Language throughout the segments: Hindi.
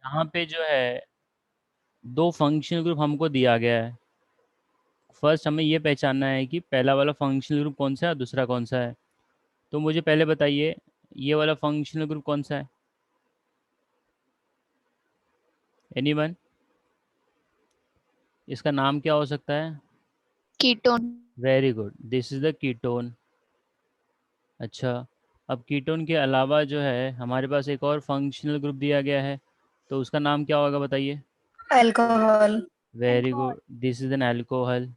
यहाँ पे जो है दो फंक्शनल ग्रुप हमको दिया गया है। फर्स्ट हमें ये पहचानना है कि पहला वाला फंक्शनल ग्रुप कौन सा है और दूसरा कौन सा है। तो मुझे पहले बताइए ये वाला फंक्शनल ग्रुप कौन सा है। एनीवन, इसका नाम क्या हो सकता है? Ketone. Very good, this is the ketone. अच्छा, अब कीटोन के अलावा जो है हमारे पास एक और फंक्शनल ग्रुप दिया गया है, तो उसका नाम क्या होगा बताइए। Alcohol. Very good, this is an alcohol.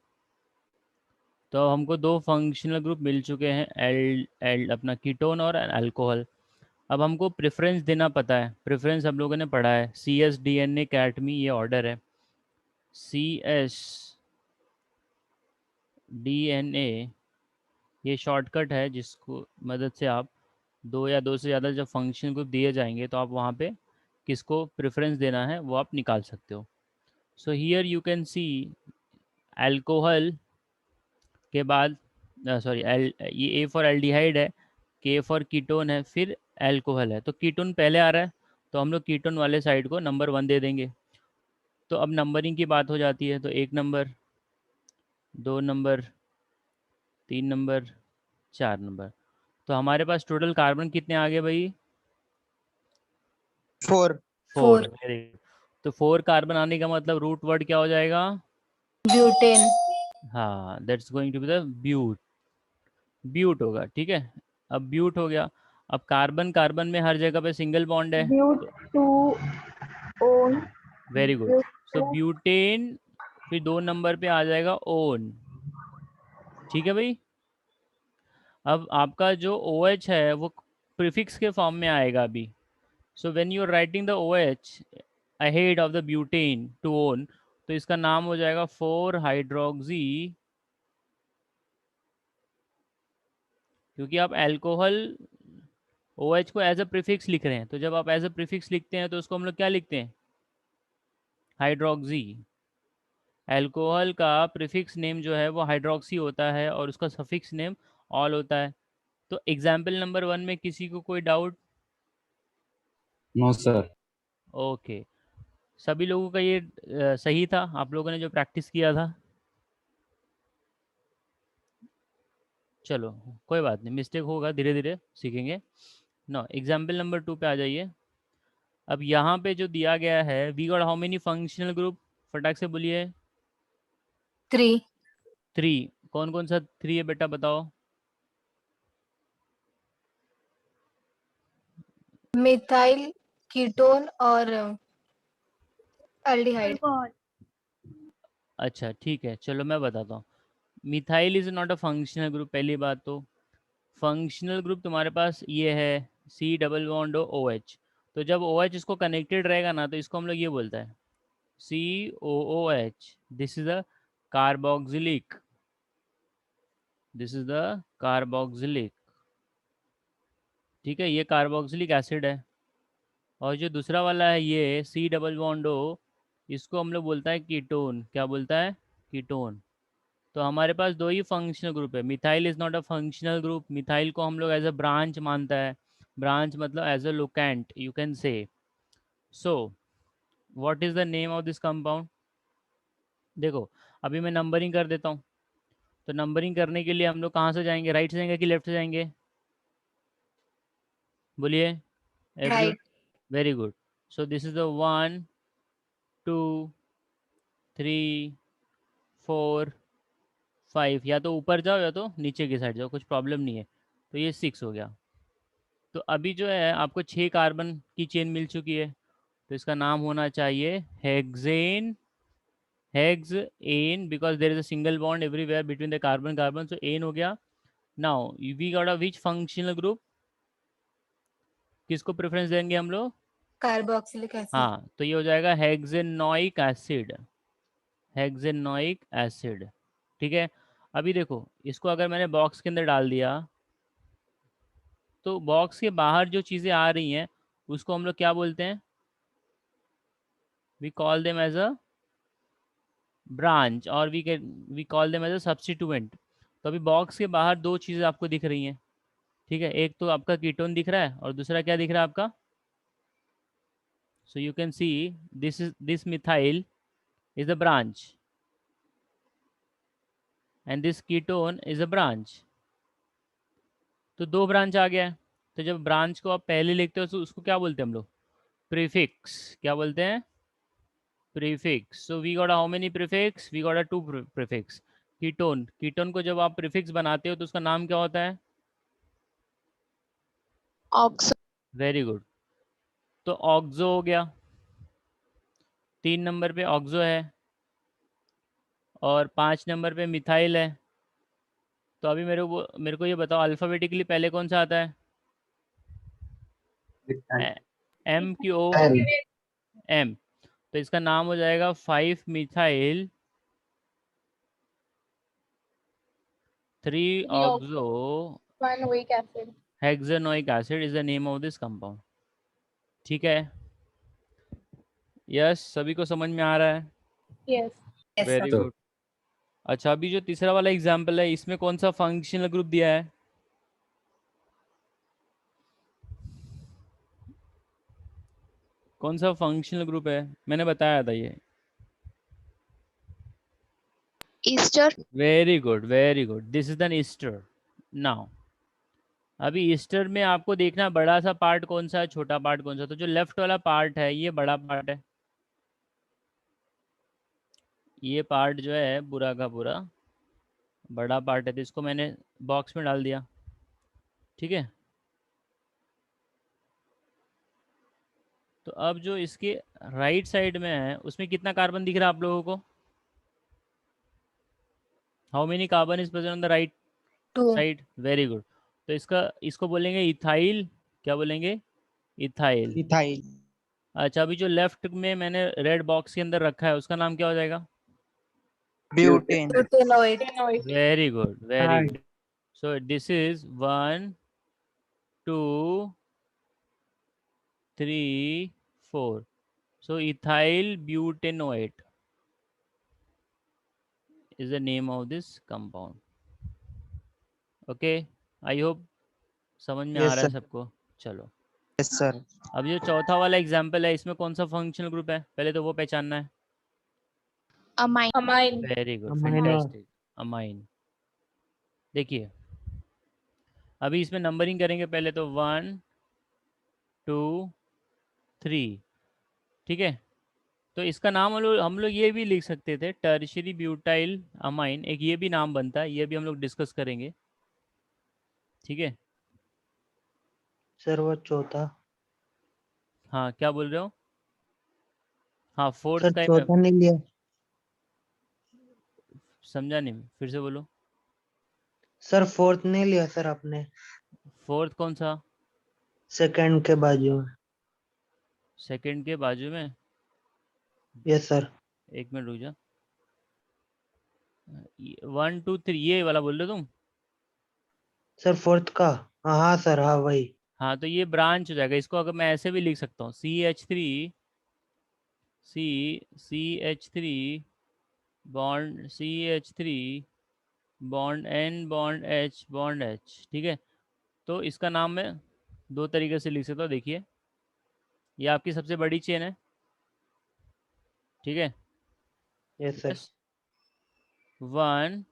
तो अब हमको दो फंक्शनल ग्रुप मिल चुके हैं, एल एल अपना कीटोन और अल्कोहल। अब हमको प्रेफरेंस देना पता है, प्रेफरेंस हम लोगों ने पढ़ा है, C S D N A कैटमी ये ऑर्डर है। C S D N A ये शॉर्टकट है जिसको मदद से आप दो या दो से ज़्यादा जब फंक्शन ग्रुप दिए जाएंगे तो आप वहाँ पे किसको प्रेफरेंस देना है वो आप निकाल सकते हो। So here you can see alcohol के बाद सॉरी एल, ये ए फॉर एल्डिहाइड है, के फॉर कीटोन है, फिर अल्कोहल है। तो कीटोन पहले आ रहा है तो हम लोग कीटोन वाले साइड को नंबर 1 दे देंगे। तो अब नंबरिंग की बात हो जाती है, तो 1 नंबर, 2 नंबर, 3 नंबर, 4 नंबर। तो हमारे पास टोटल कार्बन कितने आ गए भाई? 4। 4। Very good. तो 4 कार्बन आने का मतलब रूट वर्ड क्या हो जाएगा? ब्यूटेन। हाँ, that's going to be the but. But होगा, ठीक है। अब ब्यूट हो गया। अब कार्बन कार्बन में हर जगह पे सिंगल बॉन्ड है। But two one. Very good. So butane, फिर 2 नंबर पे आ जाएगा ओन। ठीक है भाई। अब आपका जो OH है वो प्रीफिक्स के फॉर्म में आएगा अभी। So when you are writing the OH ahead of the butane two one, तो इसका नाम हो जाएगा 4 हाइड्रोक्सी, क्योंकि आप अल्कोहल OH को एज अ प्रीफिक्स लिख रहे हैं। तो जब आप एज अ प्रीफिक्स लिखते हैं तो उसको हम लोग क्या लिखते हैं? हाइड्रोक्सी। अल्कोहल का प्रीफिक्स नेम जो है वो हाइड्रोक्सी होता है और उसका सफिक्स नेम ऑल होता है। तो एग्जाम्पल नंबर 1 में किसी को कोई डाउट? No sir. ओके, सभी लोगों का ये सही था, आप लोगों ने जो प्रैक्टिस किया था। चलो कोई बात नहीं, मिस्टेक होगा, धीरे धीरे सीखेंगे। नो, एग्जाम्पल नंबर 2 पे आ जाइए। अब यहाँ पे जो दिया गया है, we got how many functional group? फटाक से बोलिए। 3। 3। कौन कौन सा 3 है बेटा बताओ? मिथाइल, कीटोन और अल्डिहाइड। अच्छा ठीक है, चलो मैं बताता हूँ। Methyl is not a functional group, पहली बात तो। फंक्शनल ग्रुप तुम्हारे पास ये है, C double bond O H. तो जब ओ एच इसको कनेक्टेड रहेगा ना तो इसको हम लोग ये बोलता है COOH, this is a carboxylic, this is the carboxylic. ठीक है, ये कार्बोक्सिलिक एसिड है। और जो दूसरा वाला है ये सी डबल बॉन्ड ओ, इसको हम लोग बोलता है कीटोन। क्या बोलता है? कीटोन। तो हमारे पास दो ही फंक्शनल ग्रुप है। Methyl is not a functional group, methyl को हम लोग एज अ ब्रांच मानता है। ब्रांच मतलब as a locant you can say. So what is the name of this compound? देखो, अभी मैं नंबरिंग कर देता हूँ। तो नंबरिंग करने के लिए हम लोग कहाँ से जाएंगे, राइट से जाएंगे कि लेफ्ट से जाएंगे? बोलिए everyone. Right. Very good. So this is the 1, 2, 3, 4, 5। या तो ऊपर जाओ या तो नीचे की साइड जाओ, कुछ प्रॉब्लम नहीं है। तो ये 6 हो गया। तो अभी जो है आपको 6 कार्बन की चेन मिल चुकी है। तो इसका नाम होना चाहिए hexane, hex ane, because there is a single bond everywhere between the carbon carbon. So ane हो गया। Now we got a which functional group? किसको प्रेफरेंस देंगे हम लोग? Carboxylic acid. हाँ, तो ये हो जाएगा हेक्सेनोइक एसिड, हेक्सेनोइक एसिड। ठीक है। अभी देखो, इसको अगर मैंने बॉक्स के अंदर डाल दिया तो बॉक्स के बाहर जो चीज़ें आ रही हैं उसको हम लोग क्या बोलते हैं? We call them as a branch और we call them as a substituent. तो अभी बॉक्स के बाहर दो चीज़ें आपको दिख रही हैं। ठीक है, एक तो आपका कीटोन दिख रहा है और दूसरा क्या दिख रहा है आपका? So you can see this methyl is the branch and this ketone is a branch. तो दो ब्रांच आ गया है। तो जब ब्रांच को आप पहले लिखते हो तो उसको क्या बोलते हैं हम लोग? प्रीफिक्स। क्या बोलते हैं? Prefix. So we got how many prefix? We got a two prefix. Ketone, ketone को जब आप प्रीफिक्स बनाते हो तो उसका नाम क्या होता है? ऑक्सो। Very good. तो ऑक्सो हो गया, 3 नंबर पे ऑक्सो है और 5 नंबर पे मिथाइल है। तो अभी मेरे को ये बताओ, अल्फ़ाबेटिकली पहले कौन सा आता है? एम की ओ? एम। तो इसका नाम हो जाएगा 5 methyl 3 oxo hexanoic acid is the name of this compound. ठीक है? यस, सभी को समझ में आ रहा है? Yes very sir. गुड। अच्छा, अभी जो तीसरा वाला एग्जाम्पल है इसमें कौन सा फंक्शनल ग्रुप दिया है? कौन सा फंक्शनल ग्रुप है? मैंने बताया था ये। Easter. Very good, very good, this is the Easter. Now अभी ईस्टर में आपको देखना बड़ा सा पार्ट कौन सा है, छोटा पार्ट कौन सा। तो जो लेफ्ट वाला पार्ट है ये बड़ा पार्ट है, ये पार्ट जो है पूरा का पूरा बड़ा पार्ट है, तो इसको मैंने बॉक्स में डाल दिया। ठीक है? तो अब जो इसके राइट साइड में है उसमें कितना कार्बन दिख रहा है आप लोगों को? How many carbon is present on the right 2। Side? Very good. तो इसको बोलेंगे इथाइल। क्या बोलेंगे? इथाइल। इथाइल। अच्छा, अभी जो लेफ्ट में मैंने रेड बॉक्स के अंदर रखा है उसका नाम क्या हो जाएगा? Butane. Butanoid. Very good, very good. So this is 1 2 3 4। So ethyl butanoate is the name of this compound. Okay, I hope समझ में आ यस रहा है सर। सबको। चलो, यस सर। अब जो चौथा वाला एग्जाम्पल है इसमें कौन सा फंक्शनल ग्रुप है पहले तो वो पहचानना है। Amine. Very good, amino. Fantastic, amine. देखिए, अभी इसमें नंबरिंग करेंगे पहले तो 1 2 3। ठीक है? तो इसका नाम हम लोग ये भी लिख सकते थे, टर्शियरी ब्यूटाइल अमाइन, एक ये भी नाम बनता है, ये भी हम लोग डिस्कस करेंगे। ठीक है? सर वो चौथा। हाँ, क्या बोल रहे हो? हाँ, फोर्थ सर का ही मैं चौथा नहीं लिया। समझा नहीं, फिर से बोलो। सर फोर्थ नहीं लिया सर आपने। फोर्थ कौन सा? सेकंड के बाजू में। सेकंड के बाजू में? Yes sir. 1 मिनट रुक जा। 1 2 3 ये वाला बोल रहे हो तुम? सर फोर्थ का। हाँ हाँ सर, हाँ वही। हाँ, तो ये ब्रांच हो जाएगा। इसको अगर मैं ऐसे भी लिख सकता हूँ, CH3 bond CH3 bond N bond H bond H। ठीक है? तो इसका नाम मैं दो तरीके से लिख सकता हूँ। देखिए, ये आपकी सबसे बड़ी चेन है। ठीक है? Yes sir. यस, 1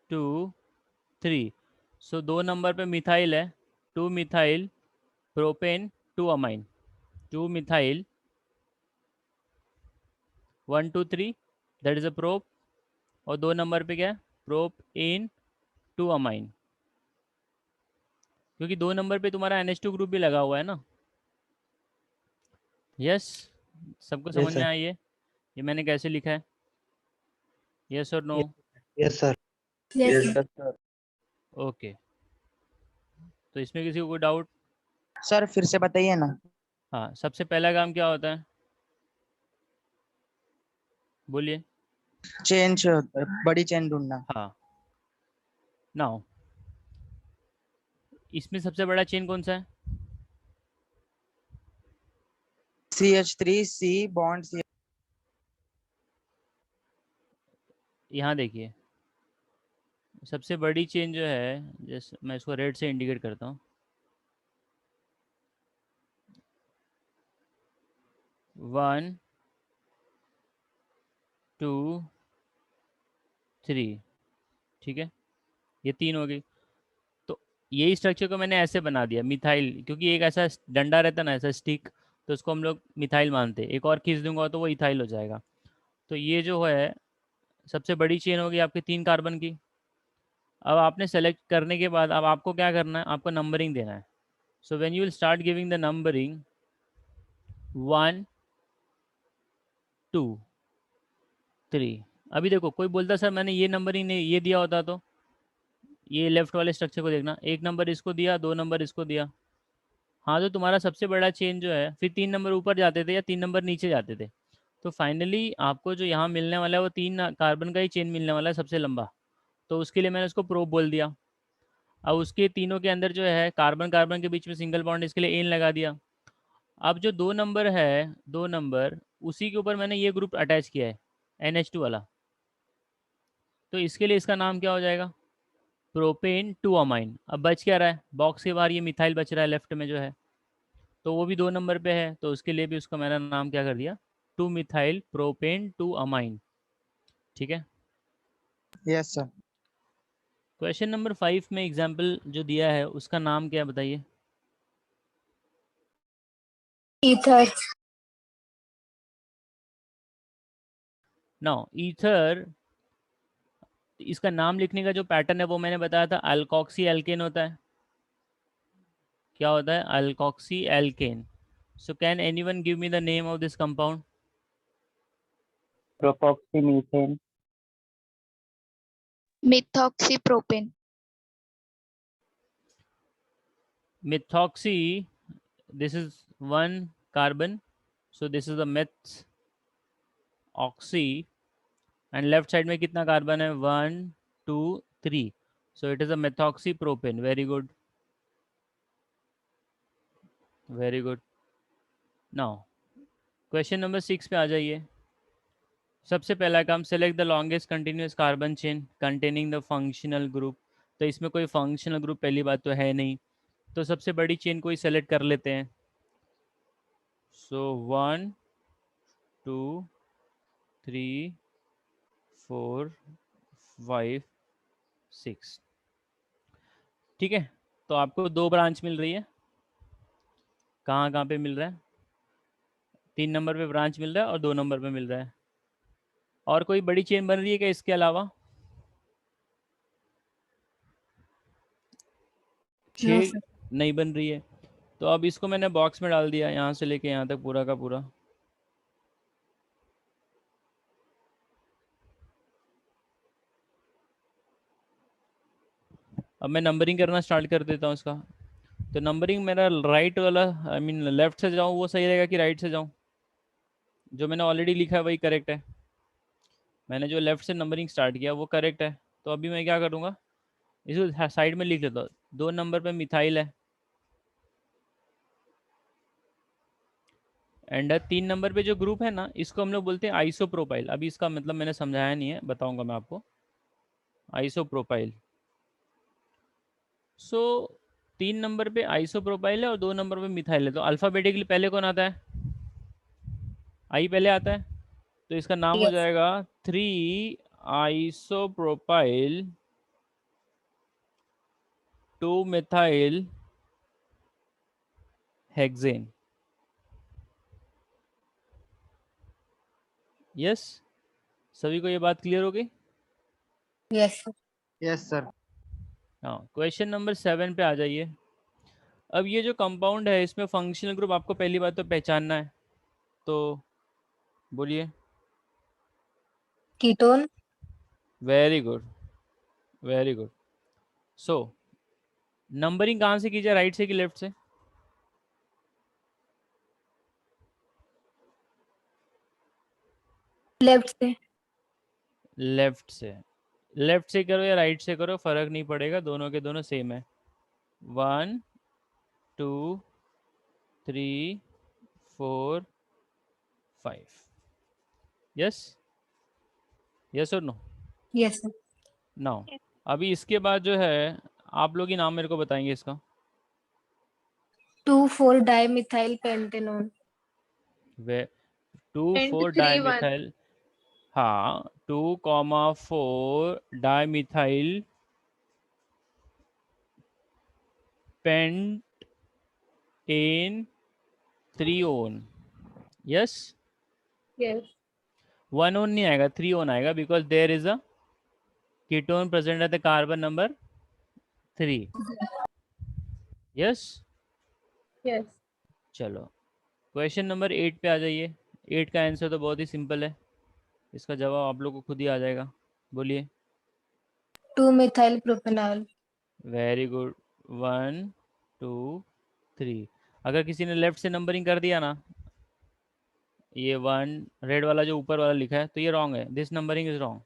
2 3। सो 2 नंबर पे मिथाइल है, 2 methyl propane 2 amine, 2 methyl 1 2 3, that is a prop. और 2 नंबर पे क्या है? प्रोप इन 2 अमाइन। क्योंकि 2 नंबर पे तुम्हारा NH2 ग्रुप भी लगा हुआ है ना। यस, सबको समझ यस में सर। आई है ये मैंने कैसे लिखा है? यस और no? Yes sir. Yes sir. Okay, तो इसमें किसी को कोई डाउट? सर फिर से बताइए ना। हाँ, सबसे पहला काम क्या होता है? बोलिए। चेन से होता है, बड़ी चेन ढूंढना। हाँ, नाउ इसमें सबसे बड़ा चेन कौन सा है? CH3 C bond C। यहाँ देखिए, सबसे बड़ी चेन जो है, जैसे मैं इसको रेड से इंडिकेट करता हूँ, 1 2 3, ठीक है, ये 3 हो गई। तो यही स्ट्रक्चर को मैंने ऐसे बना दिया मिथाइल, क्योंकि एक ऐसा डंडा रहता ना, ऐसा स्टिक, तो उसको हम लोग मिथाइल मानते हैं। एक और खींच दूंगा तो वो इथाइल हो जाएगा। तो ये जो है सबसे बड़ी चेन होगी आपकी 3 कार्बन की। अब आपने सेलेक्ट करने के बाद अब आपको क्या करना है, आपको नंबरिंग देना है। सो when you will start giving the numbering 1 2 3। अभी देखो कोई बोलता सर मैंने ये नंबरिंग नहीं ये दिया होता, तो ये लेफ्ट वाले स्ट्रक्चर को देखना, 1 नंबर इसको दिया, 2 नंबर इसको दिया। हाँ, तो तुम्हारा सबसे बड़ा चेन जो है फिर 3 नंबर ऊपर जाते थे या 3 नंबर नीचे जाते थे। तो फाइनली आपको जो यहाँ मिलने वाला है वो 3 कार्बन का ही चेन मिलने वाला है सबसे लंबा। तो उसके लिए मैंने उसको प्रोब बोल दिया। अब उसके तीनों के अंदर जो है कार्बन कार्बन के बीच में सिंगल बॉन्ड, इसके लिए एन लगा दिया। अब जो 2 नंबर है, 2 नंबर उसी के ऊपर मैंने ये ग्रुप अटैच किया है NH2 वाला। तो इसके लिए इसका नाम क्या हो जाएगा, प्रोपेन 2 अमाइन। अब बच क्या रहा है, बॉक्स के बाहर ये मिथाइल बच रहा है लेफ्ट में जो है, तो वो भी 2 नंबर पे है, तो उसके लिए भी उसका मैंने नाम क्या कर दिया, 2 मिथाइल प्रोपेन 2 अमाइन। ठीक है। Yes sir. क्वेश्चन नंबर 5 में एग्जाम्पल जो दिया है उसका नाम क्या है बताइए। ether, नाउ ईथर, इसका नाम लिखने का जो पैटर्न है वो मैंने बताया था, अल्कोक्सी एल्केन होता है। क्या होता है, alkoxy alkane. So can anyone give me the name of this compound. Propoxymethane. methoxypropane, methoxy, this is 1 carbon, so this is the meth oxy, and left side में कितना कार्बन है, 1 2 3, so it is a methoxypropane. very good, very good. now question number 6 पे आ जाइए। सबसे पहला काम, select the longest continuous carbon chain containing the functional group. तो इसमें कोई फंक्शनल ग्रुप पहली बात तो है नहीं, तो सबसे बड़ी चेन को ही सेलेक्ट कर लेते हैं। सो 1 2 3 4 5 6, ठीक है। तो आपको 2 ब्रांच मिल रही है, कहाँ कहाँ पे मिल रहा है, 3 नंबर पे ब्रांच मिल रहा है और 2 नंबर पे मिल रहा है। और कोई बड़ी चेन बन रही है क्या इसके अलावा, no 6 sir, नहीं बन रही है। तो अब इसको मैंने बॉक्स में डाल दिया, यहाँ से लेके यहाँ तक पूरा का पूरा। अब मैं नंबरिंग करना स्टार्ट कर देता हूँ इसका। तो नंबरिंग मेरा राइट वाला, आई मीन लेफ्ट से जाऊँ वो सही रहेगा कि राइट से जाऊँ, जो मैंने ऑलरेडी लिखा है वही करेक्ट है। मैंने जो लेफ्ट से नंबरिंग स्टार्ट किया वो करेक्ट है। तो अभी मैं क्या करूँगा, इसको साइड में लिख लेता हूँ। 2 नंबर पे मिथाइल है, एंड 3 नंबर पे जो ग्रुप है ना इसको हम लोग बोलते हैं आइसोप्रोपाइल। अभी इसका मतलब मैंने समझाया नहीं है, बताऊंगा मैं आपको। आइसोप्रोपाइल। सो 3 नंबर पे आइसोप्रोपाइल है और 2 नंबर पे मिथाइल है। तो अल्फ़ाबेटिकली पहले कौन आता है, आई पहले आता है, तो इसका नाम हो yes, जाएगा 3 आइसोप्रोपाइल 2 मिथाइल हेक्सेन। यस, सभी को ये बात क्लियर हो गई। yes sir, yes sir. हाँ, क्वेश्चन नंबर 7 पे आ जाइए। अब ये जो कंपाउंड है इसमें फंक्शनल ग्रुप आपको पहली बात तो पहचानना है, तो बोलिए। ketone, very good, very good. So numbering कहाँ से कीजिए, राइट से कि लेफ्ट से, left से, लेफ्ट से। लेफ्ट से करो या राइट से करो फर्क नहीं पड़ेगा, दोनों के दोनों सेम है। 1 2 3 4 5, यस, यस और नो। yes sir, नाउ अभी इसके बाद जो है आप लोग ही नाम मेरे को बताएंगे इसका। 2,4 dimethyl pentanone, way And 2,4 3, 1. Dimethyl, हाँ 2,4 dimethyl pentane 3-on, yes. Yes. 1-on नहीं आएगा, 3-on आएगा, because there is a ketone present at the carbon number 3, yes. Yes. चलो क्वेश्चन नंबर 8 पे आ जाइए। 8 का आंसर तो बहुत ही सिंपल है, इसका जवाब आप लोग को खुद ही आ जाएगा, बोलिए। 2-methyl propanol. Very good, 1 2 3। अगर किसी ने लेफ्ट से नंबरिंग कर दिया ना, ये 1 रेड वाला जो ऊपर वाला लिखा है, तो ये रॉन्ग है, दिस नंबरिंग इज रॉन्ग।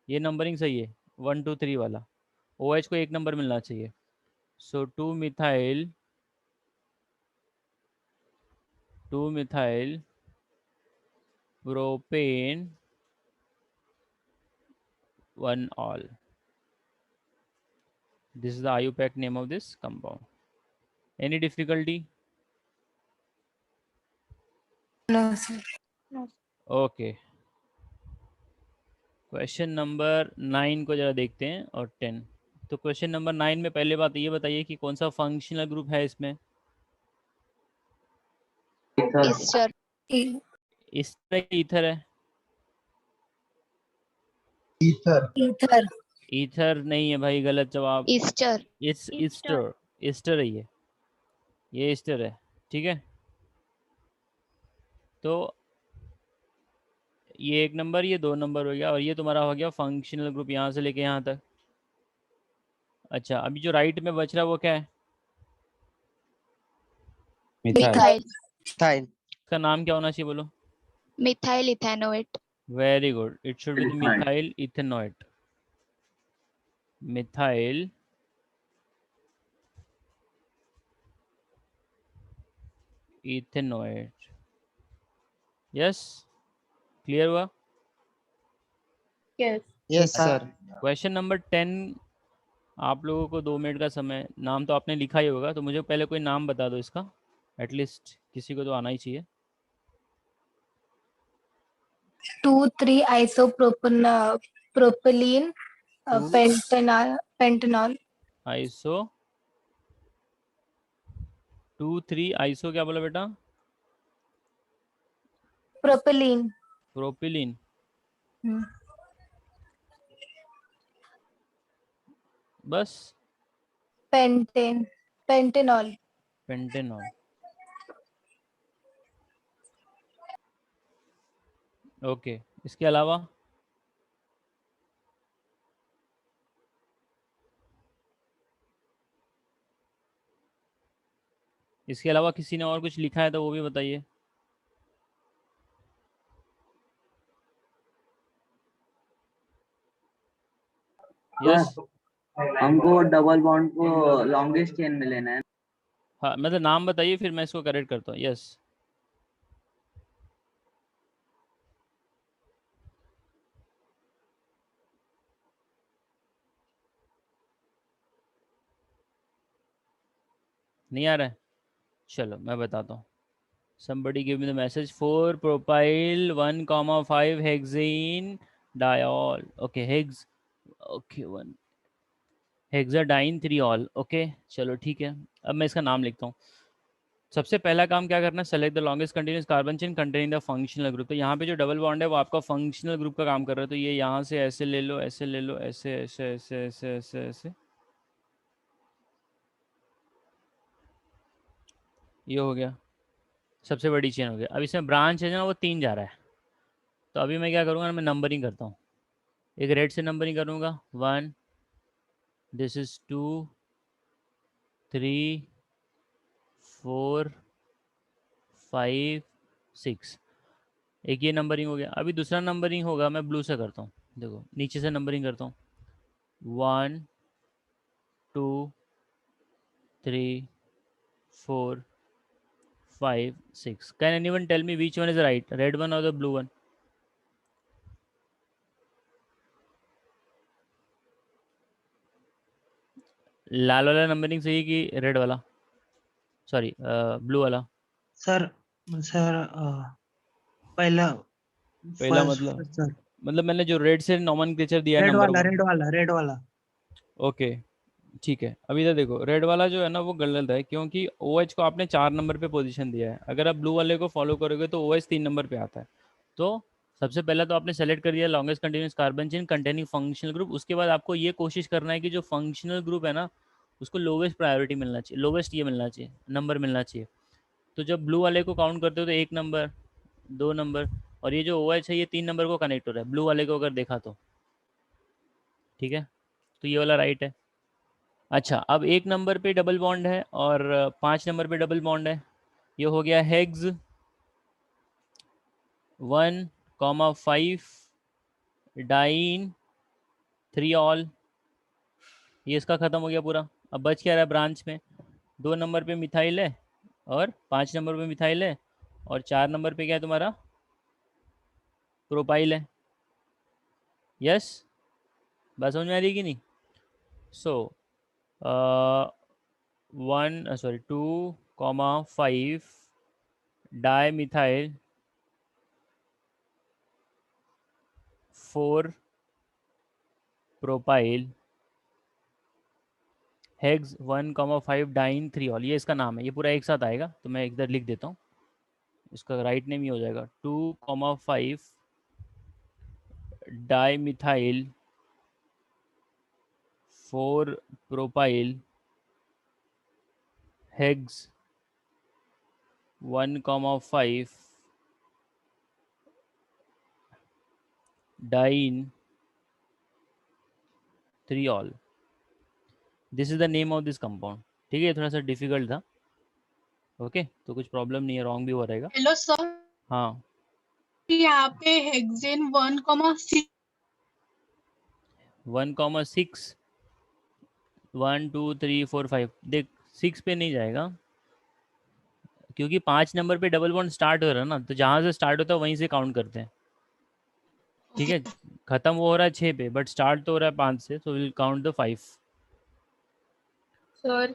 ये नंबरिंग सही है, 1 2 3 वाला। OH को 1 नंबर मिलना चाहिए। सो 2-methyl propane 1-ol, this is the IUPAC name of this compound. Any difficulty? No, sir. Okay, question number 9 को जरा देखते हैं, और 10। तो क्वेश्चन नंबर 9 में पहले बात ये बताइए कि कौन सा फंक्शनल ग्रुप है इसमें। ईस्टर। E- इस तरह की ईथर है, Ether. ईथर नहीं है भाई, गलत जवाब। ईस्टर। इट्स ईस्टर, ईस्टर है ये ईस्टर है, ठीक है। तो ये 1 नंबर, ये 2 नंबर हो गया, और ये तुम्हारा हो गया फंक्शनल ग्रुप यहाँ से लेके यहाँ तक। अच्छा, अभी जो राइट में बच रहा है वो क्या है, मिथाइल। मिथाइल। Ethyl. इसका नाम क्या होना चाहिए, बोलो। Methyl ethanoate. Very good, it should be methyl ethanoate. Methyl ethanoate, yes. Clear हुआ। Yes. Yes, sir. Question number 10, आप लोगों को 2 मिनट का समय। नाम तो आपने लिखा ही होगा, तो मुझे पहले कोई नाम बता दो इसका, एटलीस्ट किसी को तो आना ही चाहिए। 2,3-isopropylene pentanol. आइसो 2,3 आइसो क्या बोला बेटा, Propylene. Propylene, Hmm. बस। Pentanol. Pentanol, okay. इसके अलावा किसी ने और कुछ लिखा है तो वो भी बताइए। यस, हमको डबल बॉन्ड को लॉन्गेस्ट चेन में लेना है। हाँ मतलब नाम बताइए, फिर मैं इसको करेक्ट करता हूँ। यस, नहीं आ रहा है, चलो मैं बताता हूँ। somebody give me the message, 4 propyl 1,5 hexane diol, okay hex, okay 1 hexadiene 3-ol, okay चलो ठीक है। अब मैं इसका नाम लिखता हूँ। सबसे पहला काम क्या करना है, select the longest continuous carbon chain containing the functional group. तो यहाँ पे जो डबल बॉन्ड है वो आपका फंक्शनल ग्रुप का काम कर रहा है, तो ये यहाँ से ऐसे ले लो, ऐसे ले लो, ऐसे ऐसे ऐसे ऐसे ऐसे ऐसे, ये हो गया, सबसे बड़ी चेन हो गया। अब इसमें ब्रांच है ना, वो 3 जा रहा है, तो अभी मैं क्या करूँगा, मैं नंबरिंग करता हूँ। एक रेड से नंबरिंग करूँगा, 1, दिस इज 2 3 4 5 6, एक ये नंबरिंग हो गया। अभी दूसरा नंबरिंग होगा, मैं ब्लू से करता हूँ, देखो नीचे से नंबरिंग करता हूँ, 1 2 3 4 5 6। Can anyone tell me which one is right, red one और द ब्लू वन? लाल वाला नंबरिंग सही कि रेड वाला, सॉरी ब्लू वाला? सर सर पहला पहला फर्स्ट मतलब सर, मतलब मैंने जो रेड से नॉमेनक्लेचर दिया है रेड नंबर वाला, 1। रेड वाला। ओके ठीक है, अभी तो देखो रेड वाला जो है ना वो गलत है, क्योंकि OH को आपने 4 नंबर पे पोजीशन दिया है। अगर आप ब्लू वाले को फॉलो करोगे तो OH 3 नंबर पे आता है। तो सबसे पहला तो आपने सेलेक्ट कर दिया longest continuous carbon chain containing functional group. उसके बाद आपको ये कोशिश करना है कि जो फंक्शनल ग्रुप है ना उसको लोवेस्ट प्रायोरिटी मिलना चाहिए, लोवेस्ट ये मिलना चाहिए, नंबर मिलना चाहिए। तो जब ब्लू वाले को काउंट करते हो तो 1 नंबर, 2 नंबर, और ये जो OH है ये 3 नंबर को कनेक्ट हो रहा है ब्लू वाले को अगर देखा तो। ठीक है, तो ये वाला राइट है। अच्छा, अब 1 नंबर पे डबल बॉन्ड है और 5 नंबर पे डबल बॉन्ड है। ये हो गया हेग्स 1,5 डाइन 3 ऑल। ये इसका ख़त्म हो गया पूरा। अब बच क्या रहा है ब्रांच में? 2 नंबर पे मिथाइल है और 5 नंबर पे मिथाइल है और 4 नंबर पे क्या है तुम्हारा? प्रोपाइल है। यस, बात समझ में आ रही है कि नहीं? So 2,5 di methyl 4 propyl hex 1,5 diene 3 ol. ये इसका नाम है, ये पूरा एक साथ आएगा तो मैं इधर लिख देता हूँ, इसका राइट नेम ही हो जाएगा 2,5 di methyl 4 propyl hex 1,5 diene 3 ol. This is the name of this compound. ठीक है, ये थोड़ा सा डिफिकल्ट था। ओके तो कुछ प्रॉब्लम नहीं है, रॉन्ग भी हो रहेगा। हेलो सर, हाँ, यहाँ पे हेक्सेन 1,6 1,6 1 2 3 4 5 देख 6 पे नहीं जाएगा, क्योंकि 5 नंबर पे डबल बॉन्ड स्टार्ट हो रहा है ना, तो जहाँ से स्टार्ट होता है वहीं से काउंट करते हैं। ठीक है, खत्म वो हो रहा है 6 पे बट स्टार्ट तो हो रहा है 5 से, तो विल काउंट द 5। सर।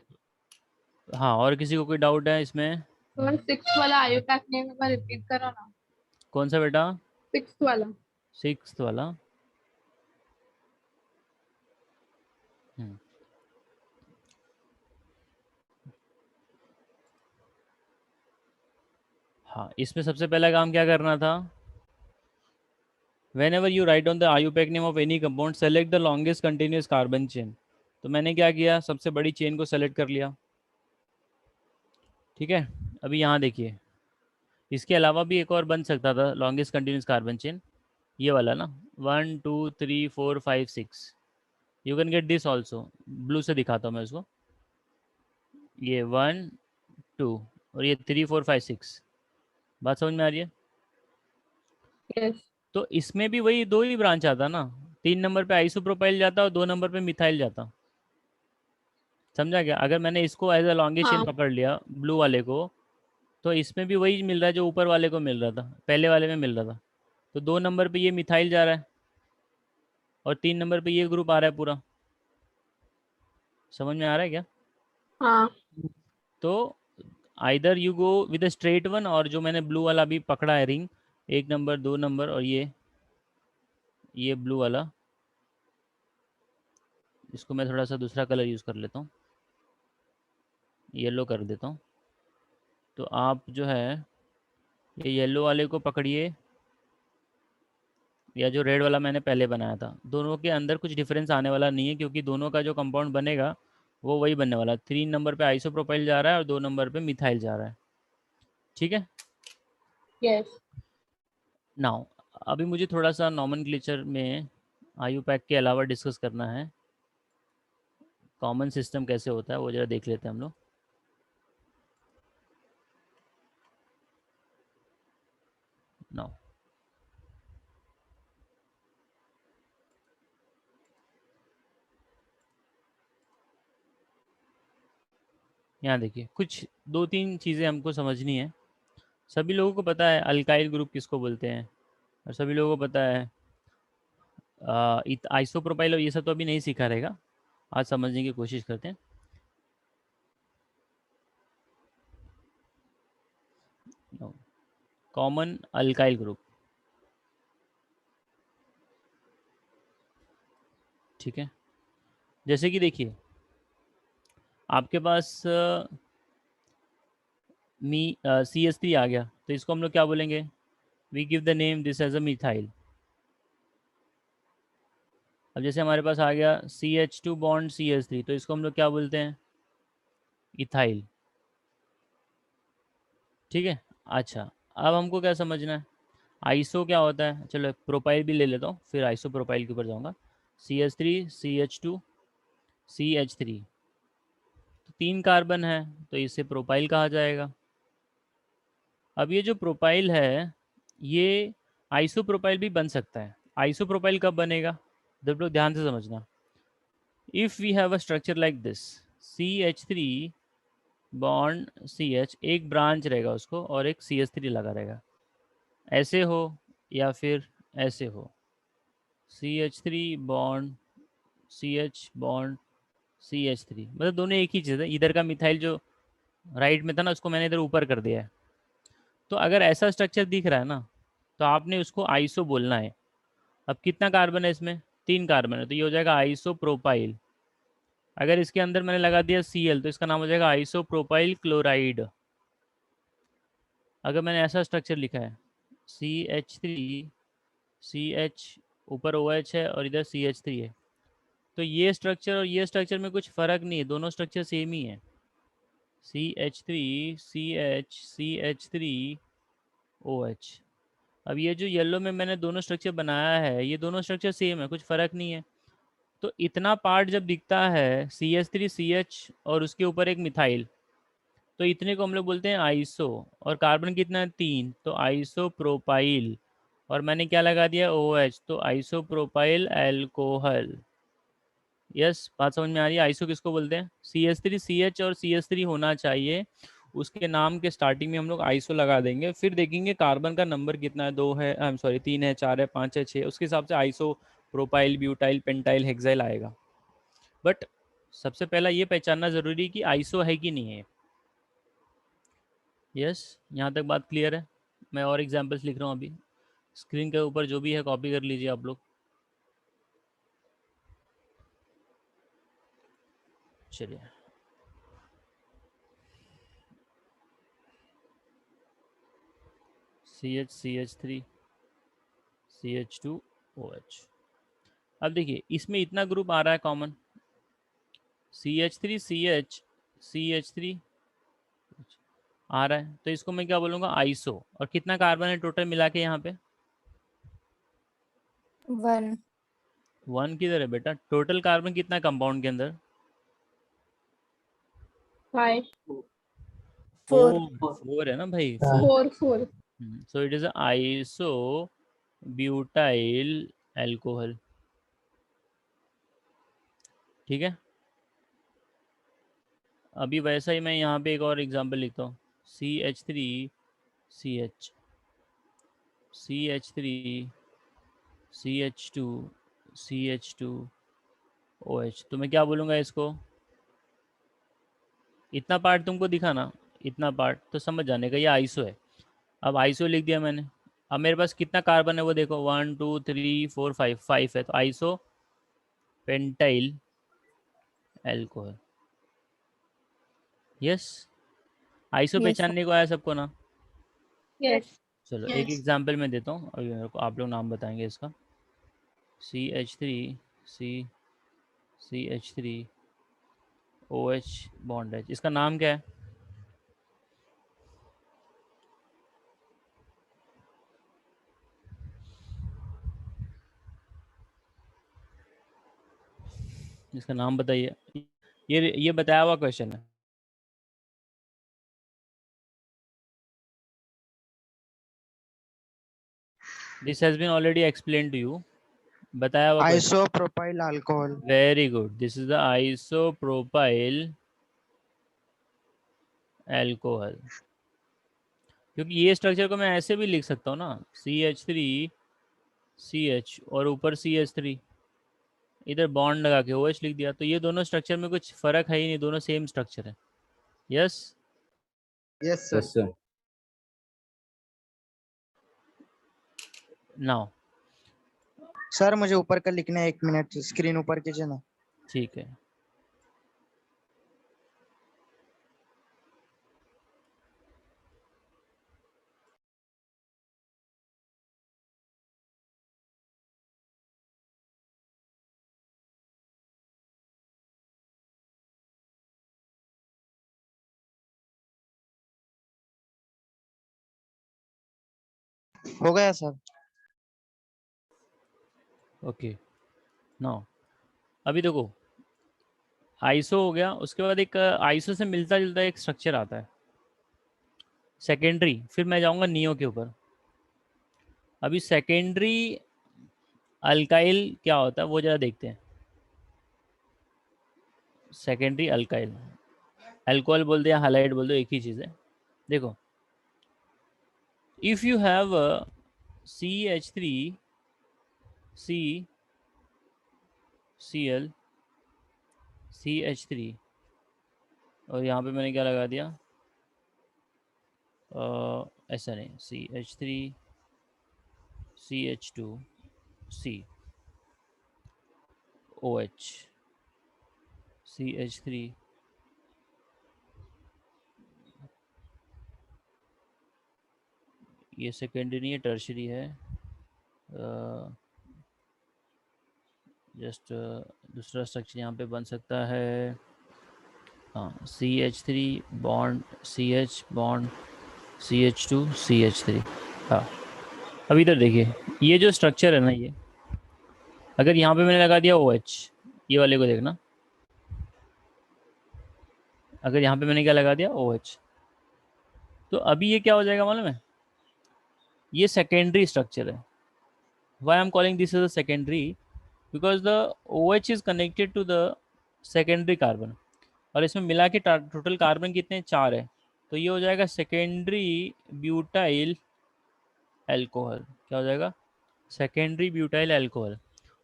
हाँ, और किसी को कोई डाउट है इसमें? सर 6 वाला आयोपैक नेम एक बार रिपीट करो ना। कौन सा बेटा? 6 वाला। 6 वाला। हम्म, हाँ, इसमें सबसे पहला काम क्या करना था? Whenever you write down the IUPAC name of any compound, select the longest continuous carbon chain। तो मैंने क्या किया, सबसे बड़ी चेन को सेलेक्ट कर लिया। ठीक है, अभी यहाँ देखिए, इसके अलावा भी एक और बन सकता था लॉन्गेस्ट कंटिन्यूस कार्बन चेन, ये वाला ना 1 2 3 4 5 6। You can get this also. Blue से दिखाता हूँ मैं उसको। ये 1 2 और ये 3 4 5 6। बात समझ में आ रही है? यस। तो इसमें भी वही 2 ही ब्रांच आता ना, 3 नंबर पे आइसोप्रोपाइल जाता और 2 नंबर पे मिथाइल जाता। समझा क्या? अगर मैंने इसको एज अ लॉन्गेस्ट चेन हाँ। पकड़ लिया ब्लू वाले को, तो इसमें भी वही मिल रहा है जो ऊपर वाले को मिल रहा था, पहले वाले में मिल रहा था। तो 2 नंबर पे ये मिथाइल जा रहा है और 3 नंबर पे ये ग्रुप आ रहा है पूरा। समझ में आ रहा है क्या? हाँ। तो either you go with a straight one, और जो मैंने ब्लू वाला अभी पकड़ा है रिंग, 1 नंबर 2 नंबर और ये ब्लू वाला, इसको मैं थोड़ा सा दूसरा कलर यूज़ कर लेता हूँ, येलो कर देता हूँ। तो आप जो है ये येलो वाले को पकड़िए, या जो रेड वाला मैंने पहले बनाया था। दोनों के अंदर कुछ डिफरेंस आने वाला नहीं है, क्योंकि दोनों का जो कंपाउंड बनेगा वो वही बनने वाला है। 3 नंबर पे आइसोप्रोपाइल जा रहा है और 2 नंबर पे मिथाइल जा रहा है। ठीक है, यस। नाउ अभी मुझे थोड़ा सा नॉमेनक्लेचर में आयुपैक के अलावा डिस्कस करना है। कॉमन सिस्टम कैसे होता है वो ज़रा देख लेते हैं हम लोग। नाउ यहाँ देखिए, कुछ 2-3 चीज़ें हमको समझनी है। सभी लोगों को पता है अल्काइल ग्रुप किसको बोलते हैं, और सभी लोगों को पता है आइसोप्रोपाइल, और ये सब तो अभी नहीं सीखा रहेगा, आज समझने की कोशिश करते हैं। No. Common alkyl group. ठीक है, जैसे कि देखिए आपके पास CH3 आ गया, तो इसको हम लोग क्या बोलेंगे? We give the name this as a methyl. अब जैसे हमारे पास आ गया CH2 बॉन्ड CH3, तो इसको हम लोग क्या बोलते हैं? इथाइल। ठीक है, अच्छा अब हमको क्या समझना है? आइसो क्या होता है? चलो प्रोपाइल भी ले लेता हूँ, फिर आइसो प्रोपाइल के ऊपर जाऊँगा। CH3 CH2 CH3, तो 3 कार्बन है, तो इसे प्रोपाइल कहा जाएगा। अब ये जो प्रोपाइल है ये आइसो प्रोपाइल भी बन सकता है। आइसो प्रोपाइल कब बनेगा? जब लोग ध्यान से समझना, if we have a structure like this, CH3 bond CH, एक ब्रांच रहेगा उसको और एक CH3 लगा रहेगा, ऐसे हो या फिर ऐसे हो, CH3 bond CH bond CH3, मतलब दोनों एक ही चीज़ है। इधर का मिथाइल जो राइट में था ना, उसको मैंने इधर ऊपर कर दिया है। तो अगर ऐसा स्ट्रक्चर दिख रहा है ना, तो आपने उसको आइसो बोलना है। अब कितना कार्बन है इसमें? 3 कार्बन है, तो ये हो जाएगा आइसो प्रोपाइल। अगर इसके अंदर मैंने लगा दिया Cl, तो इसका नाम हो जाएगा आइसो प्रोपाइल क्लोराइड। अगर मैंने ऐसा स्ट्रक्चर लिखा है CH3 CH, ऊपर OH है और इधर CH3 है, तो ये स्ट्रक्चर और ये स्ट्रक्चर में कुछ फ़र्क नहीं है, दोनों स्ट्रक्चर सेम ही है। CH3 CH CH3 OH। अब ये जो येलो में मैंने दोनों स्ट्रक्चर बनाया है, ये दोनों स्ट्रक्चर सेम है, कुछ फ़र्क नहीं है। तो इतना पार्ट जब दिखता है CH3 CH और उसके ऊपर एक मिथाइल, तो इतने को हम लोग बोलते हैं आइसो। और कार्बन कितना है? 3, तो आइसो प्रोपाइल। और मैंने क्या लगा दिया? OH, तो आइसो प्रोपाइल एल्कोहल। यस, बात समझ में आ रही है? आइसो किसको बोलते हैं? CH3 CH और CH3 होना चाहिए, उसके नाम के स्टार्टिंग में हम लोग आइसो लगा देंगे। फिर देखेंगे कार्बन का नंबर कितना है, 2 है, आई एम सॉरी 3 है, 4 है, 5 है, 6, उसके हिसाब से iso propyl butyl pentyl hexyl आएगा। बट सबसे पहला ये पहचानना ज़रूरी है कि आइसो है कि नहीं है। यस, यहाँ तक बात क्लियर है? मैं और एग्जांपल्स लिख रहा हूँ अभी, स्क्रीन के ऊपर जो भी है कॉपी कर लीजिए आप लोग। चलिए, CH CH3 CH2 OH। अब देखिए इसमें इतना ग्रुप आ रहा है कॉमन, CH3 CH CH3 आ रहा है, तो इसको मैं क्या बोलूँगा? आइसो। और कितना कार्बन है टोटल मिला के यहाँ पे? 1 1 किधर है बेटा? टोटल कार्बन कितना है कंपाउंड के अंदर? 5 4 4 है ना भाई, 4। 4 so it is iso butyl alcohol. ठीक है, अभी वैसा ही मैं यहाँ पे एक और एग्जांपल लिखता हूँ, CH3 CH CH3 CH2 CH2 OH। तो मैं क्या बोलूँगा इसको? इतना पार्ट तुमको दिखा ना, इतना पार्ट तो समझ जाने का ये आइसो है। अब आइसो लिख दिया मैंने। अब मेरे पास कितना कार्बन है वो देखो, 1 2 3 4 5, 5 है, तो iso pentyl alcohol. Yes, iso yes पहचानने को आया सबको ना? यस चलो एक एग्जांपल मैं देता हूँ, अभी मेरे को आप लोग नाम बताएंगे इसका। CH3 CH3 OH बॉन्ड है, इसका नाम क्या है? इसका नाम बताइए। ये बताया हुआ क्वेश्चन है। This has been already explain to you, बताया हुआ question. Isopropyl alcohol. Very good, this is the isopropyl alcohol. क्योंकि ये स्ट्रक्चर को मैं ऐसे भी लिख सकता हूँ ना, CH3 CH और ऊपर CH3, इधर बॉन्ड लगा के OH लिख दिया, तो ये दोनों स्ट्रक्चर में कुछ फ़र्क है ही नहीं, दोनों सेम स्ट्रक्चर है। Yes, Yes, sir. Yes, sir. Now sir मुझे ऊपर का लिखना है, 1 मिनट स्क्रीन ऊपर कीजिए ना। ठीक है। हो गया सर। ओके नाउ अभी देखो आइसो हो गया, उसके बाद एक आइसो से मिलता जुलता एक स्ट्रक्चर आता है सेकेंडरी, फिर मैं जाऊंगा नियो के ऊपर। अभी सेकेंडरी अल्काइल क्या होता है वो जरा देखते हैं। सेकेंडरी अल्काइल, अल्कोहल बोल दो या हालाइड बोल दो, एक ही चीज़ है। देखो if you have CH3 CCl CH3 और यहाँ पे मैंने क्या लगा दिया, ऐसा नहीं, CH3 CH2 C OH CH3 ये सेकेंडरी नहीं है, टर्शरी है। जस्ट दूसरा स्ट्रक्चर यहाँ पे बन सकता है। हाँ CH3 bond CH bond CH2 CH3। हाँ अभी इधर देखिए, ये जो स्ट्रक्चर है ना, ये अगर यहाँ पे मैंने लगा दिया OH, ये वाले को देखना, अगर यहाँ पे मैंने क्या लगा दिया OH, तो अभी ये क्या हो जाएगा मालूम है, ये सेकेंडरी स्ट्रक्चर है। Why I am calling this is a secondary, because the OH is connected to the secondary carbon, और इसमें मिला के टोटल कार्बन कितने, 4 है, तो ये हो जाएगा सेकेंडरी ब्यूटाइल एल्कोहल। क्या हो जाएगा, सेकेंडरी ब्यूटाइल एल्कोहल।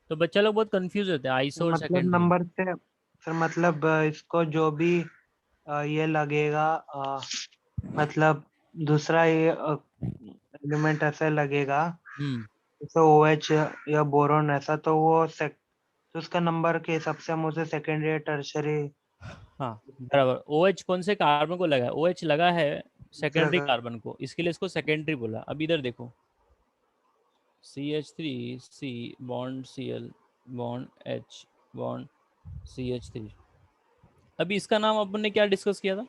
तो बच्चा लोग बहुत कंफ्यूज होते हैं आइसो और मतलब सेकेंडरी। नंबर से सर, मतलब इसको जो भी ये लगेगा, मतलब दूसरा ये एलिमेंट ऐसे लगेगा जैसे OH या बोरोन ऐसा, तो वो तो उसका नंबर के हिसाब से हम उसे सेकेंडरी टर्शरी हाँ बराबर। OH कौन से कार्बन को लगा है, OH लगा है सेकेंडरी लगा। कार्बन को, इसके लिए इसको सेकेंडरी बोला। अब इधर देखो CH3 C bond Cl bond H bond CH3। अभी इसका नाम अपन ने क्या डिस्कस किया था,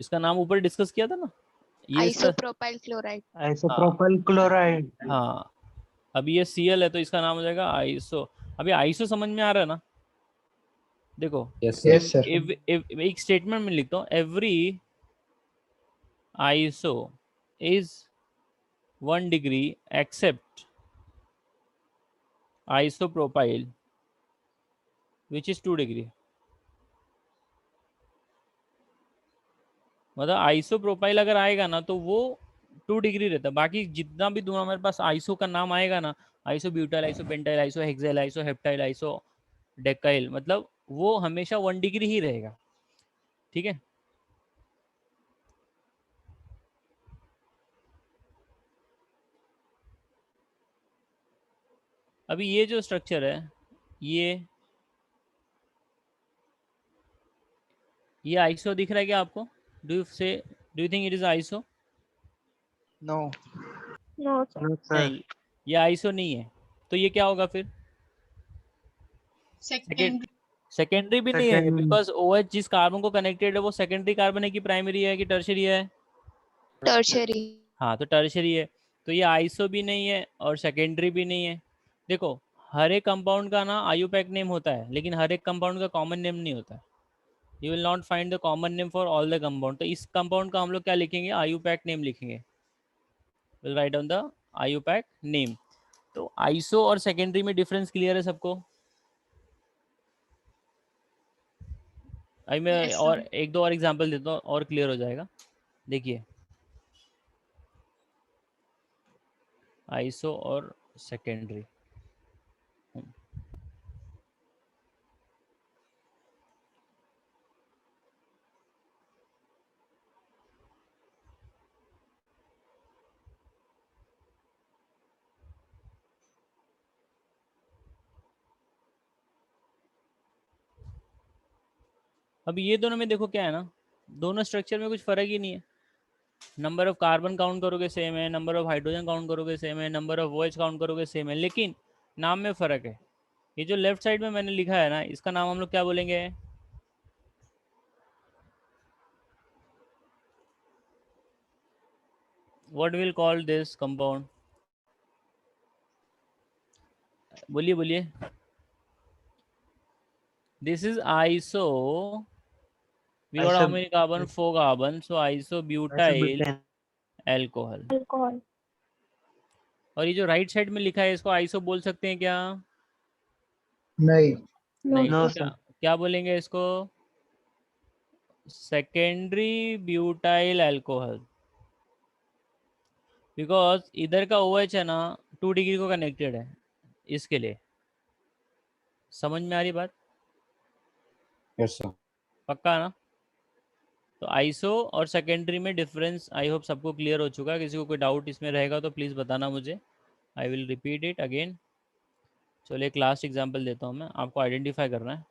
इसका नाम ऊपर डिस्कस किया था ना, ये इसका, आइसोप्रोपाइल क्लोराइड। Isopropyl chloride. हाँ अभी ये Cl है तो इसका नाम हो जाएगा आइसो। अभी आइसो समझ में आ रहा है ना, देखो यस सर। Yes sir. एक स्टेटमेंट में लिखता हूँ, every iso is 1 degree except isopropyl which is 2 degree. मतलब आइसोप्रोपाइल अगर आएगा ना तो वो 2 डिग्री रहता है, बाकी जितना भी दूर हमारे पास आइसो का नाम आएगा ना, iso butyl, iso pentyl, iso hexyl, iso heptyl, iso decyl, मतलब वो हमेशा 1 डिग्री ही रहेगा। ठीक है, अभी ये जो स्ट्रक्चर है, ये आइसो दिख रहा है क्या आपको, do you think it is iso? No. No sir. No sir. नहीं, ये आइसो नहीं है, तो ये क्या होगा फिर, सेकेंड सेकेंडरी भी नहीं है, सेकेंड बिकॉज OH जिस कार्बन को कनेक्टेड है वो सेकेंडरी कार्बन है कि प्राइमरी है कि टर्शरी है? टर्शरी। हाँ तो टर्शरी है, तो ये आइसो भी नहीं है और सेकेंडरी भी नहीं है। देखो हर एक कंपाउंड का ना आयुपैक नेम होता है, लेकिन हर एक कंपाउंड का कॉमन नेम नहीं होता है। You will not find the common name for all the compound. तो इस कंपाउंड का हम लोग क्या लिखेंगे, आयुपैक नेम लिखेंगे, will write down the IUPAC name. तो आइसो और सेकेंडरी में डिफरेंस क्लियर है सबको? अभी मैं Yes, और sir. एक दो और एग्जांपल देता हूँ और क्लियर हो जाएगा। देखिए आइसो और सेकेंडरी, अब ये दोनों में देखो क्या है ना, दोनों स्ट्रक्चर में कुछ फर्क ही नहीं है। नंबर ऑफ कार्बन काउंट करोगे सेम है, नंबर ऑफ हाइड्रोजन काउंट करोगे सेम है, नंबर ऑफ OH काउंट करोगे सेम है, लेकिन नाम में फ़र्क है। ये जो लेफ्ट साइड में मैंने लिखा है ना, इसका नाम हम लोग क्या बोलेंगे? What will call this compound? बोलिए बोलिए। This is iso, we got how many carbon? 4 carbon, so isobutyl alcohol. Alcohol. और ये जो राइट साइड में लिखा है इसको आइसो बोल सकते हैं क्या? नहीं। नहीं, No, तो क्या क्या बोलेंगे इसको? सेकेंडरी ब्यूटाइल अल्कोहल, बिकॉज इधर का OH है ना 2 डिग्री को कनेक्टेड है, इसके लिए। समझ में आ रही बात? Yes sir. पक्का ना? तो आइसो और सेकेंडरी में डिफरेंस आई होप सबको क्लियर हो चुका है। किसी को कोई डाउट इसमें रहेगा तो प्लीज़ बताना मुझे, I will repeat it again. चलो एक लास्ट एग्जांपल देता हूँ मैं, आपको आइडेंटिफाई करना है।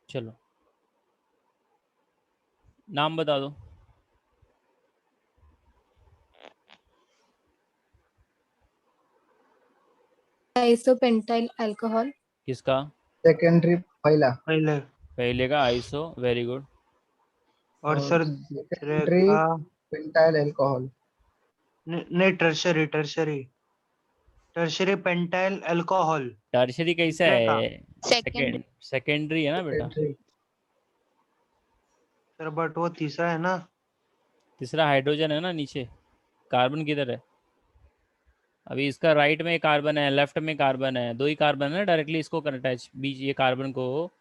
चलो नाम बता दो। Isopentyl alcohol. किसका? सेकेंडरी पहला। पहले। पहले का आइसो, वेरी गुड। और सर सेकेंडरी का पेंटाइल अल्कोहल। नहीं, tertiary tertiary tertiary pentyl alcohol. Tertiary कैसा का है? Second. सेकेंडरी है ना बेटा। सेकेंडरी सर बट वो तीसरा है ना। तीसरा हाइड्रोजन है ना नीचे, कार्बन किधर है? अभी इसका राइट में कार्बन है, लेफ्ट में कार्बन है, 2 ही कार्बन है, डायरेक्टली इसको अटैच बीच ये कार्बन को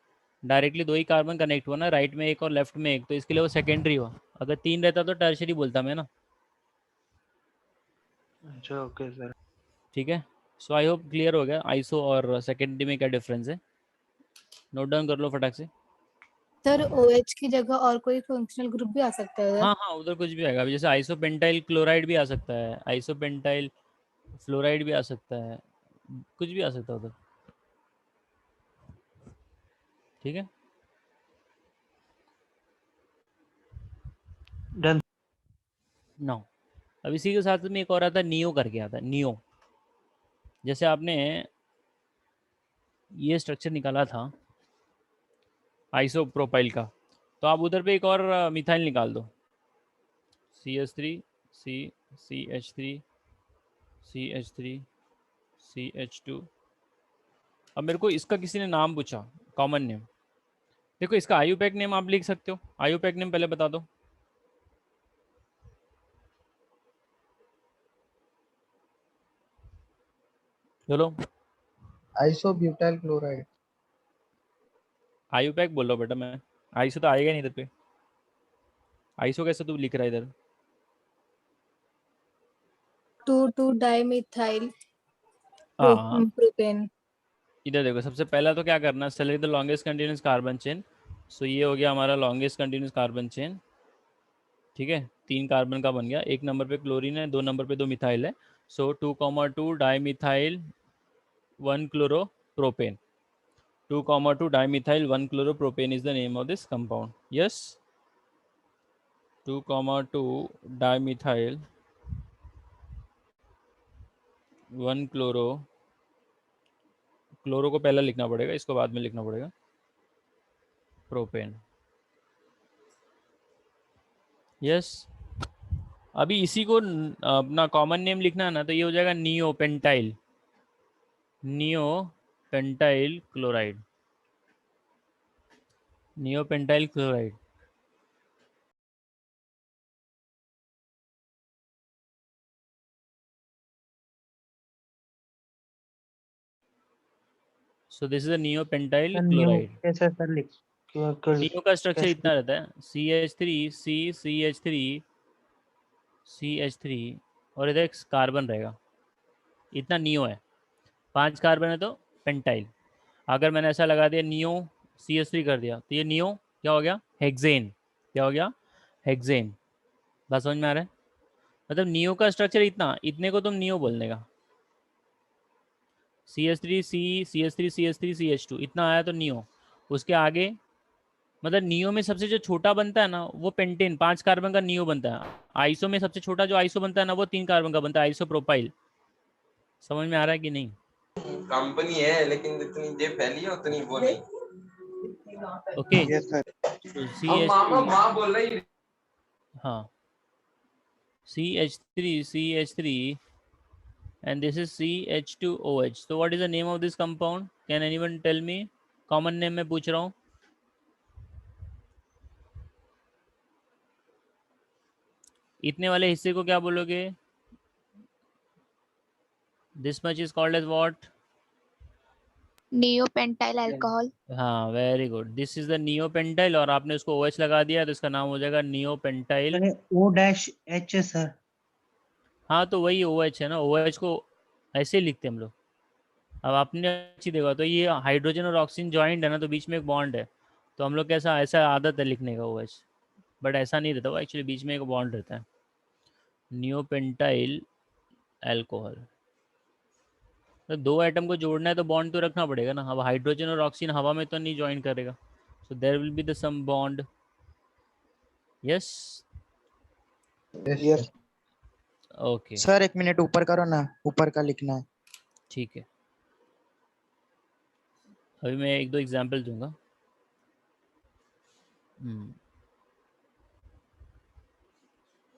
डायरेक्टली 2 ही कार्बन कनेक्ट हुआ ना, राइट में एक और लेफ्ट में एक, तो इसके लिए वो सेकेंडरी हुआ। अगर 3 रहता तो टर्शरी बोलता मैं ना। अच्छा ओके सर। ठीक है, सो आई होप क्लियर हो गया आइसो और सेकेंडरी में क्या डिफरेंस है। नोट डाउन कर लो फटाक से। सर OH की जगह और कोई फंक्शनल ग्रुप भी आ सकता है हाँ हाँ, उधर कुछ भी आएगा। अभी जैसे आइसोपेंटाइल क्लोराइड भी आ सकता है, आइसोपेंटाइल फ्लोराइड भी आ सकता है, कुछ भी आ सकता है उधर। ठीक है, डन। नाउ अब इसी के साथ में एक और आता है, नियो करके आता है। नियो, जैसे आपने ये स्ट्रक्चर निकाला था आइसोप्रोपाइल का, तो आप उधर पे एक और मिथाइल निकाल दो, CH3 C CH3 CH3 CH2। अब मेरे को इसका किसी ने नाम पूछा, कॉमन नेम। देखो इसका आयुपैक नेम आप लिख सकते हो, आयुपैक नेम पहले बता दो। चलो आइसोब्यूटाइल क्लोराइड। आयुपैक बोल रहा हूँ बेटा मैं, आइसो तो आएगा नहीं इधर पे। आइसो कैसे तू लिख रहा है इधर? 2,2-डाइमिथाइल हाँ, प्रोपेन। इधर देखो, सबसे पहला तो क्या करना है, select the longest continuous carbon chain. So ये हो गया हमारा लॉन्गेस्ट कंटिन्यूस कार्बन चेन। ठीक है, 3 कार्बन का बन गया। 1 नंबर पे क्लोरीन है, 2 नंबर पे 2 मिथाइल है। सो 2,2 dimethyl 1 chloropropane. 2,2 dimethyl 1 chloropropane is the name of this compound. Yes, 2,2 dimethyl 1 chloro को पहला लिखना पड़ेगा, इसको बाद में लिखना पड़ेगा, प्रोपेन। यस, अभी इसी को अपना कॉमन नेम लिखना है ना, तो ये हो जाएगा neopentyl, neopentyl chloride, neopentyl chloride. So this is a neopentyl new chloride. कैसे सर लिख नियो का स्ट्रक्चर इतना कैसे? रहता है, CH3 C CH3 CH3 और इधर एक कार्बन रहेगा। इतना नियो है, 5 कार्बन है तो पेंटाइल। अगर मैंने ऐसा लगा दिया नियो CH3 कर दिया तो ये नियो क्या हो गया, हेक्सेन। क्या हो गया, हेक्सेन। बात समझ में आ रहा है? मतलब नियो का स्ट्रक्चर इतना, इतने को तुम नियो बोल देगा। CH3 CH3 CH3 CH2 इतना आया तो नियो। उसके आगे मतलब नियो में सबसे जो छोटा बनता है ना वो पेंटेन 5 कार्बन का नियो बनता है। आइसो में सबसे छोटा जो आइसो बनता है ना वो 3 कार्बन का बनता है, आइसो प्रोपाइल। समझ में आ रहा है कि नहीं? कंपनी है लेकिन जितनी जेब फैली है उतनी वो नहीं। Okay yes sir. तो अब मामा CH3, माँ बोल रही। हाँ CH3 and this is CH2OH. So what is the name of this compound? Can anyone tell me? Common name मैं पूछ रहा हूँ। इतने वाले हिस्से को क्या बोलोगे? This much is called as what? Neopentyl alcohol. हाँ very good, this is the neopentyl और आपने उसको OH लगा दिया तो इसका नाम हो जाएगा नियोपेंटाइल। O-H है सर। हाँ तो वही OH है ना, OH को ऐसे ही लिखते हैं हम लोग। अब आपने अच्छी देखा तो ये हाइड्रोजन और ऑक्सीजन जॉइंट है ना, तो बीच में एक बॉन्ड है, तो हम लोग कैसा ऐसा आदत है लिखने का OH, बट ऐसा नहीं रहता वो, एक्चुअली बीच में एक बॉन्ड रहता है। नियोपेंटाइल अल्कोहल, तो 2 एटम को जोड़ना है तो बॉन्ड तो रखना पड़ेगा ना। अब हाइड्रोजन और ऑक्सीजन हवा में तो नहीं ज्वाइन करेगा, so there will be the some bond. Yes yes okay sir, 1 minute ऊपर करो ना, ऊपर का लिखना है। ठीक है। अभी मैं 1-2 एग्जांपल दूंगा।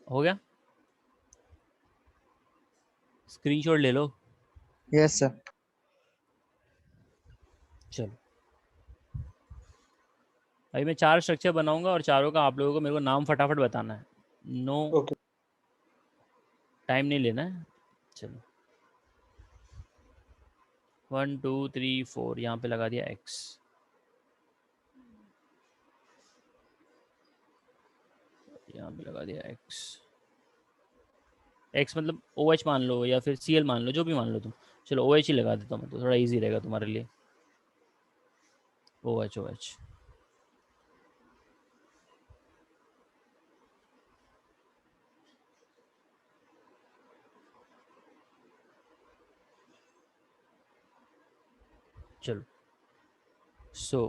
हो गया, स्क्रीनशॉट ले लो। Yes sir. चलो अभी मैं 4 स्ट्रक्चर बनाऊंगा और चारों का आप लोगों को मेरे को नाम फटाफट बताना है। No okay. टाइम नहीं लेना है। चलो 1 2 3 4 यहाँ पे लगा दिया X, यहाँ पे लगा दिया X। X मतलब OH मान लो या फिर Cl मान लो, जो भी मान लो तुम। चलो OH ही लगा देता हूँ मैं, तो थोड़ा इजी रहेगा तुम्हारे लिए। OH OH चलो सो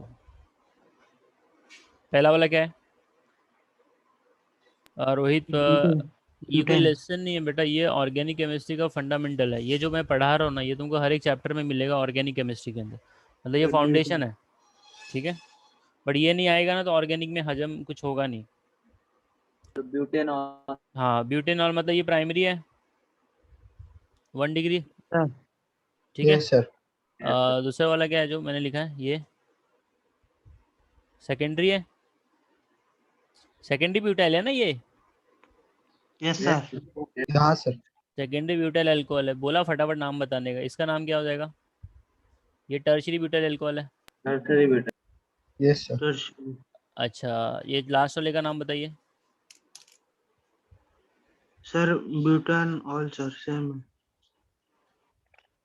पहला वाला क्या है? रोहित ये कोई ब्यूटेन। लेसन नहीं है बेटा, ये ऑर्गेनिक केमिस्ट्री का फंडामेंटल है। ये जो मैं पढ़ा रहा हूँ ना, ये तुमको हर एक चैप्टर में मिलेगा ऑर्गेनिक केमिस्ट्री के अंदर, मतलब ये फाउंडेशन है, ठीक है। बट ये नहीं आएगा ना तो ऑर्गेनिक में हजम कुछ होगा नहीं। ब्यूटेनॉल। हाँ ब्यूटेनॉल मतलब ये प्राइमरी है 1 डिग्री, ठीक है। Yes sir. दूसरा वाला क्या है जो मैंने लिखा है, ये सेकेंडरी है, सेकेंडरी ब्यूटाइल है ना ये, यस सर। हाँ सर। सेकेंडरी ब्यूटाइल अल्कोहल है। बोला फटाफट नाम बताने का, इसका नाम क्या हो जाएगा? ये टर्शरी ब्यूटाइल अल्कोहल है। Tertiary butane. Yes sir. अच्छा ये लास्ट वाले का नाम बताइए। Sir butanol sir same.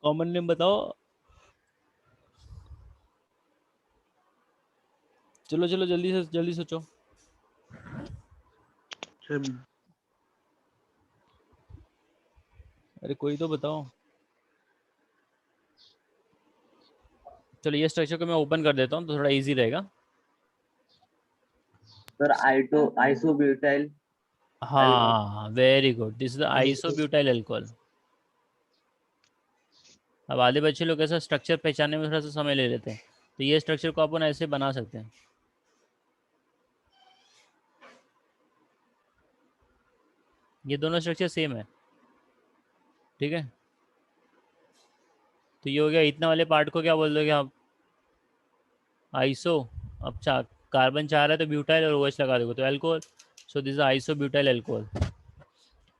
Common name बताओ। चलो चलो जल्दी सोचो। सर अरे कोई तो बताओ। चलो ये स्ट्रक्चर को मैं ओपन कर देता हूँ तो थोड़ा इजी रहेगा। Sir isobutyl. हाँ very good, this is the isobutyl alcohol. अब आधे बच्चे लोग ऐसा स्ट्रक्चर पहचानने में थोड़ा सा समय ले लेते हैं, तो ये स्ट्रक्चर को अपन ऐसे बना सकते हैं। ये दोनों स्ट्रक्चर सेम है, ठीक है। तो ये हो गया, इतना वाले पार्ट को क्या बोल दोगे आप? आइसो। अब कार्बन 4 है तो ब्यूटाइल और OH लगा दोगे तो alcohol. So this is iso butyl alcohol.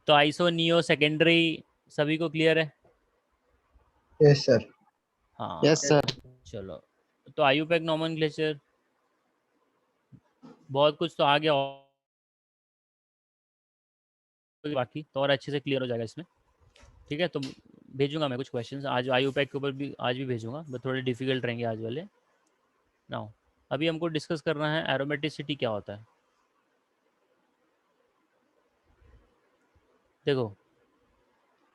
तो आइसो नियो सेकेंडरी सभी को क्लियर है? Yes sir. हाँ यस सर। चलो तो आयुपैक नॉमेनक्लेचर बहुत कुछ तो आ गया, बाकी तो और अच्छे से क्लियर हो जाएगा इसमें, ठीक है। तो भेजूंगा मैं कुछ क्वेश्चंस आज आईयूपैक के ऊपर भी, आज भी भेजूंगा, बट थोड़े डिफिकल्ट रहेंगे आज वाले। नाउ अभी हमको डिस्कस करना है एरोमेटिसिटी क्या होता है। देखो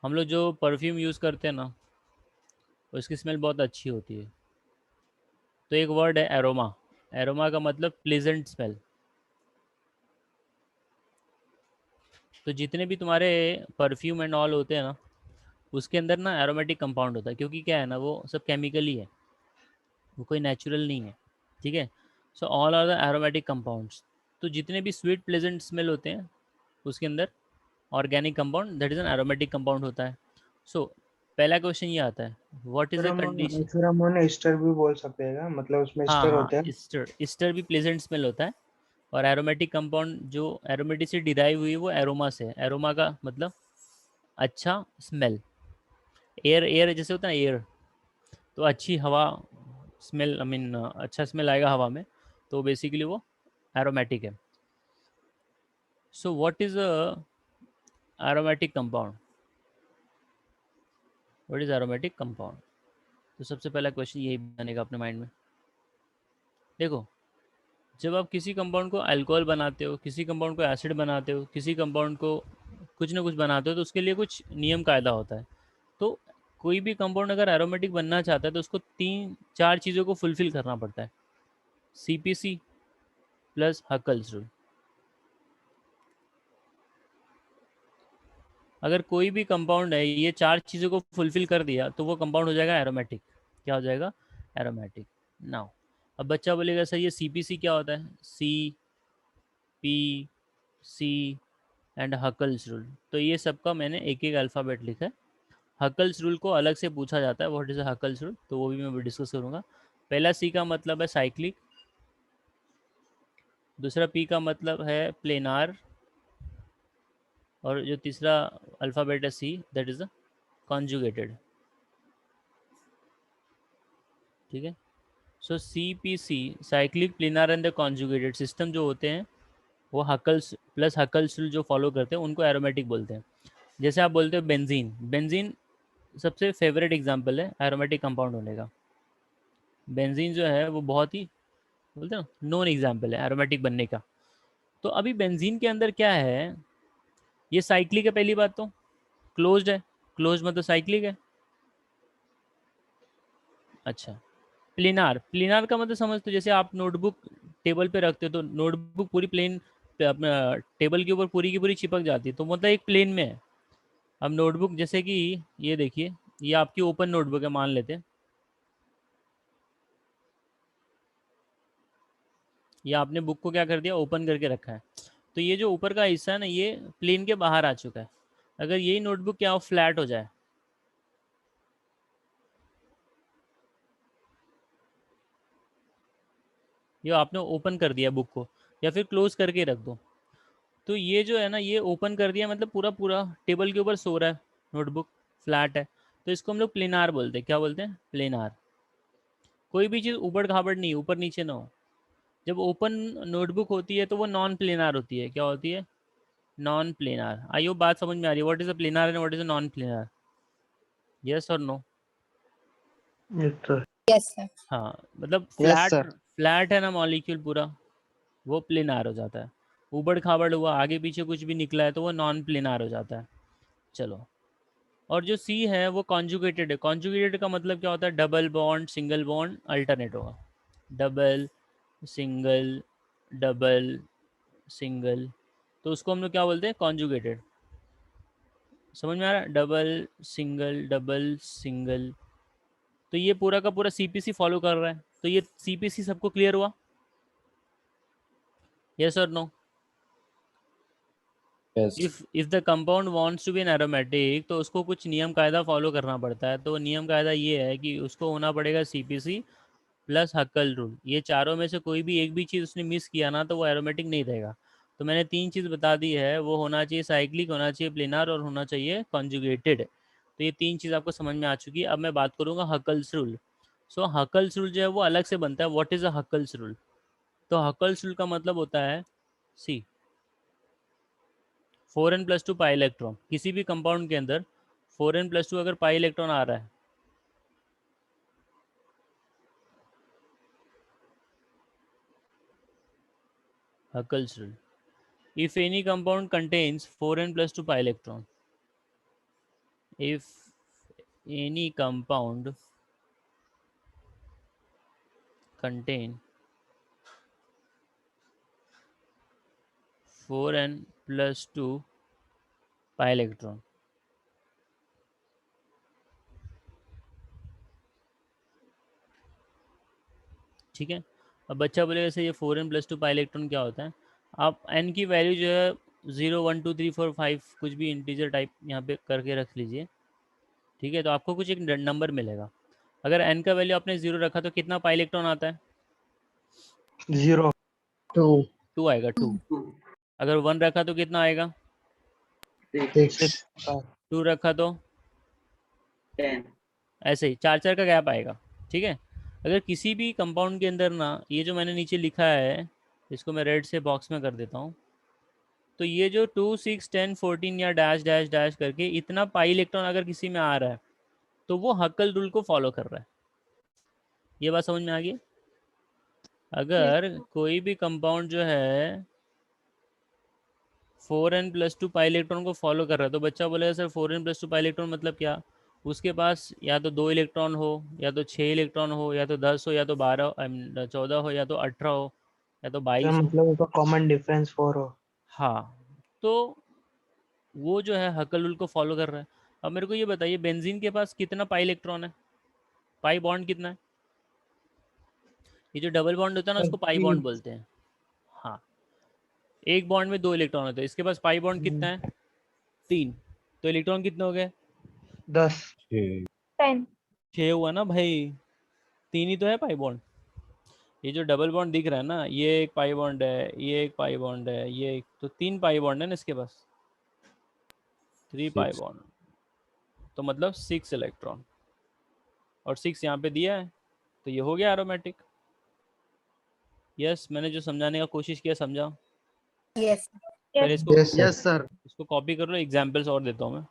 हम लोग जो परफ्यूम यूज़ करते हैं ना, उसकी स्मेल बहुत अच्छी होती है। तो एक वर्ड है एरोमा, एरोमा का मतलब प्लेजेंट स्मेल। तो जितने भी तुम्हारे परफ्यूम एंड ऑल होते हैं ना, उसके अंदर ना एरोमेटिक कंपाउंड होता है, क्योंकि क्या है ना, वो सब केमिकल ही है, वो कोई नेचुरल नहीं है। ठीक है, so all are the aromatic compounds. तो जितने भी स्वीट प्लेजेंट स्मेल होते हैं उसके अंदर organic compound that is an aromatic compound होता है। सो पहला क्वेश्चन ये आता है, व्हाट इज़ द कंडीशन। फिर हम उन्हें ईस्टर भी बोल सकते हैं क्या? मतलब उसमें हाँ ईस्टर हाँ, होते हैं। ईस्टर भी प्लेजेंट स्मेल होता है। और एरोमेटिक कंपाउंड जो एरोमेटिक से डिराइव हुई है वो एरोमा से है। एरोमा का मतलब अच्छा स्मेल। एयर, एयर जैसे होता है ना एयर, तो अच्छी हवा स्मेल, आई मीन अच्छा स्मेल आएगा हवा में, तो बेसिकली वो एरोमेटिक है। So what is aromatic compound, what is aromatic compound. तो सबसे पहला क्वेश्चन यही बनेगा अपने माइंड में। देखो जब आप किसी कंपाउंड को अल्कोहल बनाते हो, किसी कंपाउंड को एसिड बनाते हो, किसी कंपाउंड को कुछ ना कुछ बनाते हो, तो उसके लिए कुछ नियम कायदा होता है। तो कोई भी कंपाउंड अगर एरोमेटिक बनना चाहता है तो उसको 3-4 चीज़ों को फुलफ़िल करना पड़ता है। CPC plus Huckel's rule. अगर कोई भी कंपाउंड है ये 4 चीज़ों को फुलफ़िल कर दिया तो वो कंपाउंड हो जाएगा एरोमेटिक। क्या हो जाएगा? एरोमेटिक। नाउ अब बच्चा बोलेगा सर ये CPC क्या होता है? CPC and Huckel's rule. तो ये सबका मैंने एक एक अल्फ़ाबेट लिखा है। हकल्स रूल को अलग से पूछा जाता है, व्हाट इज़ हकल्स रूल, तो वो भी मैं डिस्कस करूँगा। पहला C का मतलब है साइक्लिक, दूसरा P का मतलब है प्लेनार, और जो तीसरा अल्फ़ाबेट है C that is the conjugated. ठीक है, सो CPC cyclic, planar and the conjugated system जो होते हैं वो हकल्स प्लस हकल्स रूल जो फॉलो करते हैं उनको एरोमेटिक बोलते हैं। जैसे आप बोलते हो बेंजीन, बेंजीन सबसे फेवरेट एग्जांपल है एरोमेटिक कंपाउंड होने का। बेंजीन जो है वो बहुत ही बोलते हैं नॉन एग्जाम्पल है एरोमेटिक बनने का। तो अभी बेंजीन के अंदर क्या है, ये साइक्लिक है पहली बात, तो क्लोज्ड है, क्लोज मतलब साइक्लिक है। अच्छा, प्लेनार, प्लेनार का मतलब समझ, तो जैसे आप नोटबुक टेबल पे रखते हो तो नोटबुक पूरी प्लेन अपना टेबल के ऊपर पूरी की पूरी चिपक जाती है, तो मतलब एक प्लेन में है। अब नोटबुक जैसे कि ये देखिए, ये आपकी ओपन नोटबुक है मान लेते हैं, ये आपने बुक को क्या कर दिया, ओपन करके रखा है। तो ये जो ऊपर का हिस्सा है ना ये प्लेन के बाहर आ चुका है। अगर यही नोटबुक क्या हो फ्लैट हो जाए, ये आपने ओपन कर दिया बुक को, या फिर क्लोज करके रख दो, तो ये जो है ना ये ओपन कर दिया मतलब पूरा पूरा टेबल के ऊपर सो रहा है, नोटबुक फ्लैट है, तो इसको हम लोग प्लेनार बोलते हैं। क्या बोलते हैं? प्लेनार। कोई भी चीज़ ऊबड़ खाबड़ नहीं, ऊपर नीचे ना हो। जब ओपन नोटबुक होती है तो वो नॉन प्लेनार होती है। क्या होती है? Non planar. आई होप बात समझ में आ रही है, what is a planar and what is a non planar, yes और नो? Yes, sir. हाँ, मतलब यस फ्लैट, सर। फ्लैट है ना मॉलिक्यूल पूरा, वो प्लेनार हो जाता है। ऊबड़ खाबड़ हुआ, आगे पीछे कुछ भी निकला है तो वो नॉन प्लेनार हो जाता है। चलो, और जो सी है वो कॉन्जुगेटेड है। कॉन्जुगेटेड का मतलब क्या होता है? Double bond, single bond, alternate होगा। डबल, सिंगल, डबल, सिंगल, तो उसको हम लोग क्या बोलते हैं? कॉन्जुगेटेड। समझ में आ रहा है? डबल सिंगल, डबल सिंगल, तो ये पूरा का पूरा CPC फॉलो कर रहा है। तो ये CPC सबको क्लियर हुआ, यस और no? Yes. If the compound wants to be an aromatic तो उसको कुछ नियम कायदा फॉलो करना पड़ता है। तो नियम कायदा ये है कि उसको होना पड़ेगा CPC प्लस हक्कल रूल। ये चारों में से कोई भी एक भी चीज़ उसने मिस किया ना तो वो एरोमेटिक नहीं रहेगा। तो मैंने 3 चीज़ बता दी है, वो होना चाहिए साइक्लिक, होना चाहिए प्लेनार, और होना चाहिए कॉन्जुगेटेड। तो ये 3 चीज़ आपको समझ में आ चुकी है। अब मैं बात करूँगा हक्कल्स रूल। सो हक्कल्स रूल जो है वो अलग से बनता है। What is a Huckel's rule? तो हक्कल्स रूल का मतलब होता है सी 4n+2 पाई इलेक्ट्रॉन। किसी भी कंपाउंड के अंदर 4n+2 अगर पाई इलेक्ट्रॉन आ रहा है, Huckel's rule. If any compound contains 4n+2 pi electron, if any compound contain 4n+2 pi electron, ठीक है। अब बच्चा बोलेगा सर ये 4n+2 पाई इलेक्ट्रॉन क्या होता है। आप n की वैल्यू जो है 0 1 2 3 4 5 कुछ भी इंटीजर टाइप यहाँ पे करके रख लीजिए, ठीक है। तो आपको कुछ एक नंबर मिलेगा। अगर n का वैल्यू आपने 0 रखा तो कितना पाई इलेक्ट्रॉन आता है? 0 2 आएगा, 2। अगर 1 रखा तो कितना आएगा? 6 2 रखा तो 10 ऐसे ही 4 का गैप आएगा, ठीक है। अगर किसी भी कंपाउंड के अंदर ना, ये जो मैंने नीचे लिखा है इसको मैं रेड से बॉक्स में कर देता हूँ, तो ये जो 2 6 10 14 या डैश डैश डैश करके इतना पाई इलेक्ट्रॉन अगर किसी में आ रहा है तो वो हक्कल रूल को फॉलो कर रहा है। ये बात समझ में आ गई? अगर कोई भी कंपाउंड जो है 4n+2 पाई इलेक्ट्रॉन को फॉलो कर रहा है, तो बच्चा बोलेगा सर 4n+2 पाई इलेक्ट्रॉन मतलब क्या? उसके पास या तो 2 इलेक्ट्रॉन हो, या तो 6 इलेक्ट्रॉन हो, या तो 10 हो, या तो 12 14 हो, या तो 18 हो, या तो 22 हो। मतलब उसका कॉमन डिफरेंस 4 हो। हाँ, तो वो जो है हक्कल रूल को फॉलो कर रहा है। अब मेरे को ये बताइए बेंजीन के पास कितना पाई इलेक्ट्रॉन है? पाई बॉन्ड कितना है? ये जो डबल बॉन्ड होता है ना उसको पाई बॉन्ड बोलते हैं। हाँ, एक बॉन्ड में 2 इलेक्ट्रॉन होते हैं, इसके पास पाई बॉन्ड कितना है? 3। तो इलेक्ट्रॉन कितने हो गए? 10 10 6 हुआ ना भाई, 3 ही तो है पाई बॉन्ड। ये जो डबल बॉन्ड दिख रहा है ना, ये एक पाई बॉन्ड है, ये एक पाई बॉन्ड है, ये एक, तो 3 पाई बॉन्ड है ना इसके पास, 3 पाई बॉन्ड, तो मतलब 6 इलेक्ट्रॉन, और 6 यहाँ पे दिया है, तो ये हो गया एरोमेटिक। यस, मैंने जो समझाने का कोशिश किया समझा? Yes. पहले yes इसको यस सर। इसको कॉपी कर लो, एग्जाम्पल्स और देता हूँ मैं।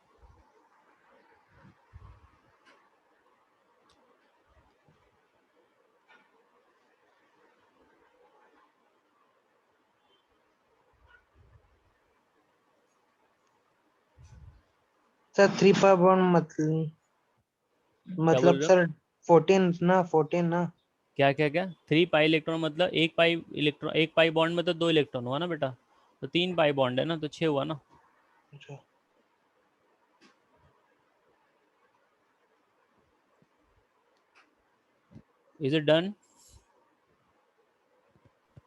सर 3 पर बॉन्ड क्या बोल मतलब रहे हो? सर 14 ना। क्या क्या क्या? 3 पाई इलेक्ट्रॉन मतलब एक पाई इलेक्ट्रॉन, एक पाई बॉन्ड में तो 2 इलेक्ट्रॉन हुआ ना बेटा, तो 3 पाई बॉन्ड है ना, तो 6 हुआ ना। अच्छा is it done?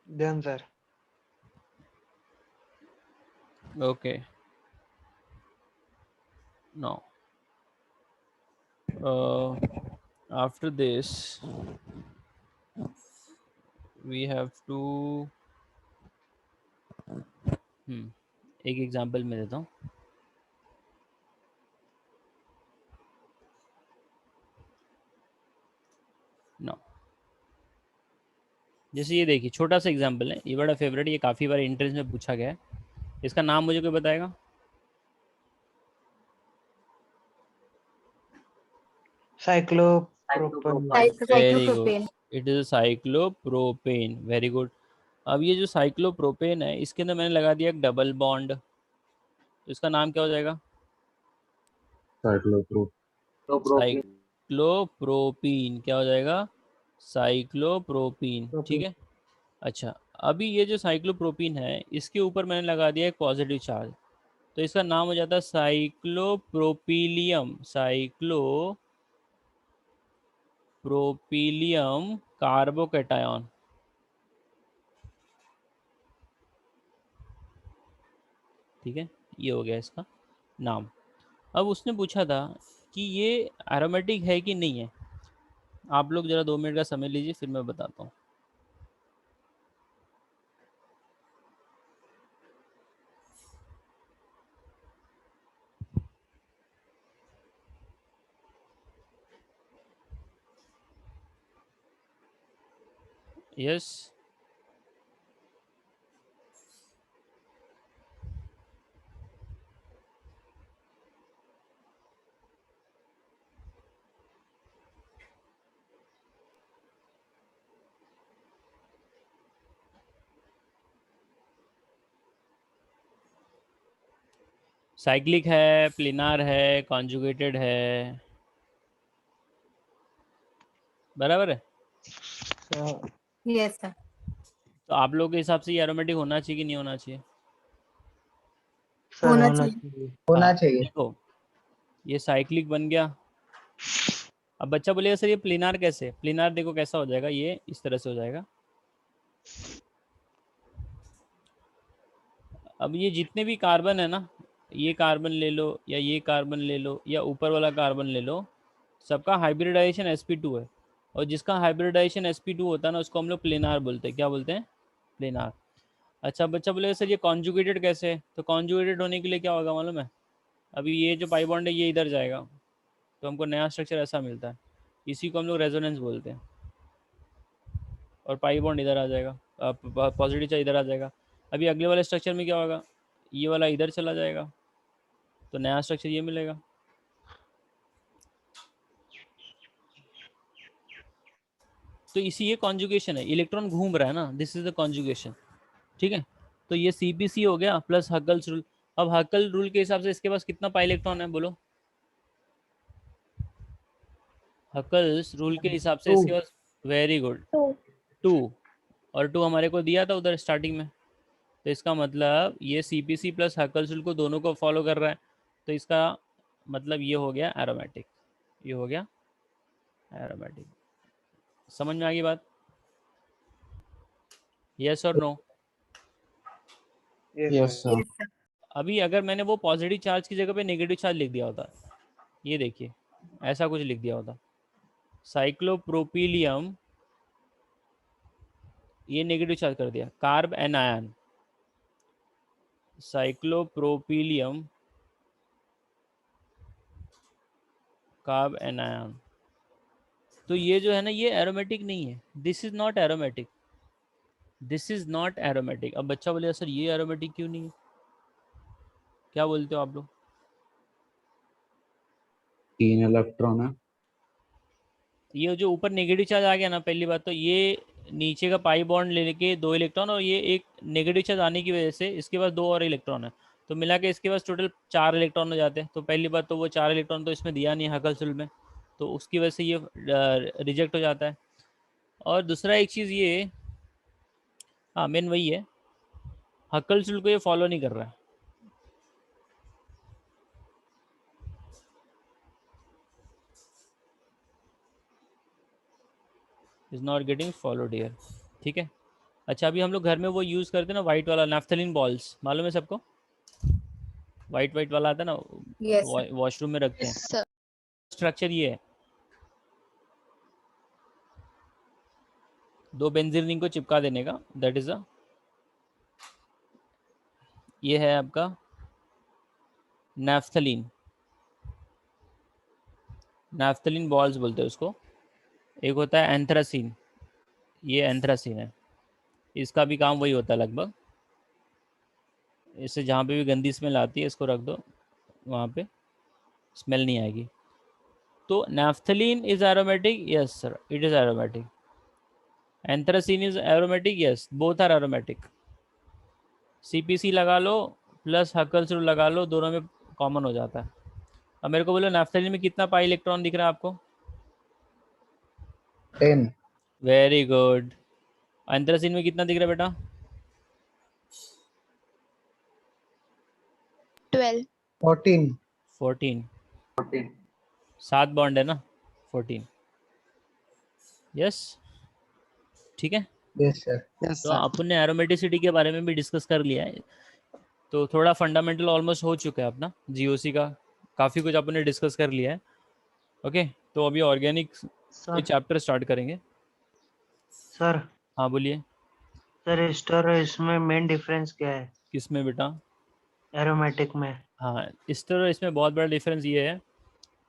Done sir. Okay. Now, after this, we have to एक एग्जांपल मैं देता हूँ। नो, जैसे ये देखिए छोटा सा एग्जांपल है, ये बड़ा फेवरेट, ये काफ़ी बार एंट्रेंस में पूछा गया है। इसका नाम मुझे कोई बताएगा? Cyclopropane. Very good, it is cyclopropane, very good. अब ये जो साइक्लोप्रोपेन है इसके अंदर मैंने लगा दिया एक डबल बॉन्ड, तो इसका नाम क्या हो जाएगा? साइक्लोप्रोपीन। क्या हो जाएगा? साइक्लोप्रोपीन, ठीक है। अच्छा, अभी ये जो साइक्लोप्रोपीन है इसके ऊपर मैंने लगा दिया एक पॉजिटिव चार्ज, तो इसका नाम हो जाता है साइक्लोप्रोपीलियम, साइक्लोप्रोपीलियम कार्बोकैटायन, ठीक है। ये हो गया इसका नाम। अब उसने पूछा था कि ये एरोमेटिक है कि नहीं है। आप लोग ज़रा 2 मिनट का समय लीजिए, फिर मैं बताता हूँ। यस, साइक्लिक है, प्लिनार है, कॉन्जुगेटेड है, बराबर है। Yes sir. तो आप लोगों के हिसाब से ये एरोमेटिक होना चाहिए कि नहीं होना चाहिए? सर होना होना चाहिए। चाहिए। होना चाहिए। देखो ये साइक्लिक बन गया। अब बच्चा बोलेगा सर ये प्लिनार कैसे? प्लिनार देखो कैसा हो जाएगा, ये इस तरह से हो जाएगा। अब ये जितने भी कार्बन है ना, ये कार्बन ले लो या ये कार्बन ले लो या ऊपर वाला कार्बन ले लो, सबका हाइब्रिडाइजेशन sp2 है। और जिसका हाइब्रिडाइजेशन sp2 होता है ना, उसको हम लोग प्लेनार बोलते हैं। क्या बोलते हैं? प्लेनार। अच्छा बच्चा बोलेगा सर ये कॉन्जुगेटेड कैसे? तो कॉन्जुगेटेड होने के लिए क्या होगा मालूम है? अभी ये जो पाई बॉन्ड है ये इधर जाएगा, तो हमको नया स्ट्रक्चर ऐसा मिलता है। इसी को हम लोग रेजोनेंस बोलते हैं। और पाई बॉन्ड इधर आ जाएगा, पॉजिटिव चार्ज इधर आ जाएगा। अभी अगले वाले स्ट्रक्चर में क्या होगा? ये वाला इधर चला जाएगा, तो नया स्ट्रक्चर ये मिलेगा। तो इसी ये कॉन्जुगेशन है, इलेक्ट्रॉन घूम रहा है ना, दिस इज द कॉन्जुगेशन। ठीक है, तो ये CP3 हो गया प्लस हकल्स रूल। अब हकल रूल के हिसाब से इसके पास कितना पाई इलेक्ट्रॉन है बोलो? हकल्स रूल के हिसाब से इसके पास, वेरी गुड, 2। और 2 हमारे को दिया था उधर स्टार्टिंग में। तो इसका मतलब ये CP3 प्लस हकल्स रूल को दोनों को फॉलो कर रहा है। तो इसका मतलब ये हो गया एरोमेटिक, ये हो गया एरोमेटिक। समझ में आ गई बात? यस और no? Yes, sir. Yes sir. अभी अगर मैंने वो पॉजिटिव चार्ज की जगह पे नेगेटिव चार्ज लिख दिया होता, ये देखिए ऐसा कुछ लिख दिया होता, साइक्लोप्रोपिलियम, ये नेगेटिव चार्ज कर दिया, कार्ब एनायन, साइक्लोप्रोपिलियम कार्ब एनायन। तो ये जो है ना, ये एरोमेटिक नहीं है, this is not aromatic, this is not aromatic. अब बच्चा बोलेगा सर ये एरोमेटिक क्यों नहीं है? क्या बोलते हो आप लोग? 3 इलेक्ट्रॉन है। ये जो ऊपर नेगेटिव चार्ज आ गया ना, पहली बात तो ये नीचे का पाई बॉन्ड लेने के 2 इलेक्ट्रॉन, और ये एक नेगेटिव चार्ज आने की वजह से इसके पास 2 और इलेक्ट्रॉन है, तो मिला के इसके पास टोटल 4 इलेक्ट्रॉन हो जाते हैं। तो पहली बात तो वो 4 इलेक्ट्रॉन तो इसमें दिया नहीं हकल्स में, तो उसकी वजह से ये रिजेक्ट हो जाता है। और दूसरा एक चीज़ ये, हाँ मेन वही है, हकल्स को ये फॉलो नहीं कर रहा है। Is not getting followed here. ठीक है। अच्छा अभी हम लोग घर में वो यूज़ करते हैं ना वाइट वाला नैफ्थलीन बॉल्स, मालूम है सबको? वाइट वाइट वाला आता है ना, यस सर। वॉशरूम में रखते हैं। Yes, sir. स्ट्रक्चर ये है, 2 बेंजीन रिंग को चिपका देने का, दैट इज अ, ये है आपका नैफ्थलीन, नैफ्थलीन बॉल्स बोलते हैं उसको। एक होता है एंथ्रासीन, ये एंथ्रासीन है, इसका भी काम वही होता है लगभग। इससे जहाँ पे भी गंदी स्मेल आती है इसको रख दो, वहाँ पे स्मेल नहीं आएगी। तो naphthalene is aromatic, yes sir it is aromatic. Anthracene is aromatic, yes both are aromatic. CPC लगा लो प्लस हकल्स रूल लगा लो, दोनों में कॉमन हो जाता है। अब मेरे को बोलो नैफ्थलीन में कितना पाई इलेक्ट्रॉन दिख रहा है आपको? 10। Very good. एंथ्रासीन में कितना दिख रहा है बेटा? 12. 14। 14। 14. 7 बॉन्ड है ना, 14। यस ठीक है। Yes sir. यस तो सर। अपन ने एरोमेटिसिटी के बारे में भी डिस्कस कर लिया है, तो थोड़ा फंडामेंटल ऑलमोस्ट हो चुका है अपना GOC का, काफ़ी कुछ अपन ने डिस्कस कर लिया है। ओके, तो अभी ऑर्गेनिक के सर चैप्टर स्टार्ट करेंगे। सर हाँ बोलिए। सर एस्टर और इसमें मेन डिफरेंस क्या है किसमें बेटा? एरोमेटिक में? हाँ इस तरह इसमें बहुत बड़ा डिफरेंस ये है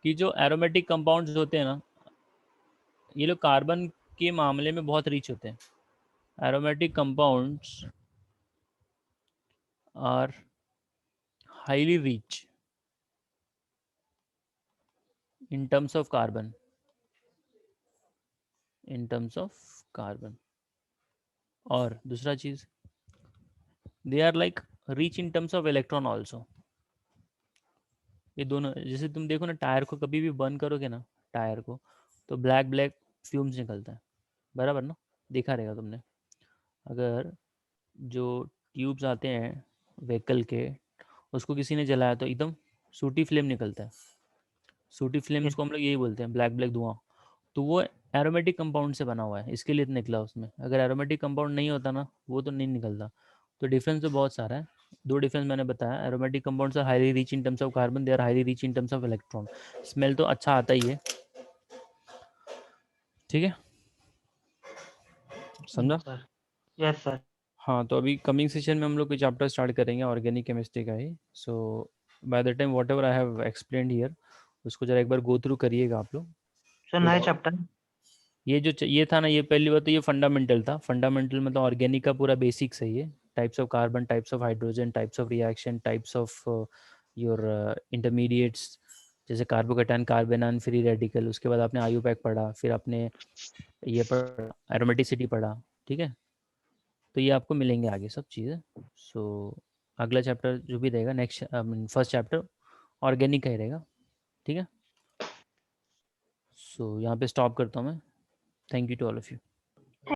कि जो एरोमेटिक कंपाउंड्स होते हैं ना, ये लोग कार्बन के मामले में बहुत रिच होते हैं। Aromatic compounds are highly rich in terms of carbon, in terms of carbon। और दूसरा चीज, they are like rich in terms of electron also। ये दोनों, जैसे तुम देखो ना टायर को कभी भी बर्न करोगे ना टायर को, तो ब्लैक ब्लैक फ्यूम्स निकलता है, बराबर ना, देखा रहेगा तुमने। अगर जो ट्यूब्स आते हैं व्हीकल के, उसको किसी ने जलाया तो एकदम सूटी फ्लेम निकलता है। सूटी फ्लेम्स को हम लोग यही बोलते हैं, ब्लैक ब्लैक धुआं। तो वो एरोमेटिक कंपाउंड से बना हुआ है, इसके लिए निकला उसमें। अगर एरोमेटिक कंपाउंड नहीं होता ना, वो तो नहीं निकलता। तो डिफरेंस तो बहुत सारा है। दो डिफरेंस मैंने बताया, aromatic compounds are highly rich in terms of carbon, they are highly rich in terms of electron. Smell तो अच्छा आता ही है, ठीक है, समझा? सर। Yes sir. हाँ, तो अभी कमिंग सेशन में हम लोग कोई चैप्टर स्टार्ट करेंगे ऑर्गेनिक केमिस्ट्री का ही। So by the time whatever I have explained here, उसको जरा एक बार गो थ्रू करिएगा आप लोग। सर नया चैप्टर। ये जो ये था ना, ये पहली बात तो ये फंडामेंटल था। फंडामेंटल मतलब ऑर्गेनिक का पूरा बेसिक्स है ये। Types of carbon, types of hydrogen, types of reaction, types of your intermediates, जैसे कार्बोकेटायन, कार्बेनॉन, फ्री रेडिकल। उसके बाद आपने आयुपैक पढ़ा, फिर आपने ये पढ़ा, एरोमेटिसिटी पढ़ा, ठीक है। तो ये आपको मिलेंगे आगे सब चीज़ें। सो अगला चैप्टर जो भी रहेगा, नेक्स्ट फर्स्ट चैप्टर ऑर्गेनिक का ही रहेगा, ठीक है। सो यहाँ पे स्टॉप करता हूँ मैं। Thank you to all of you.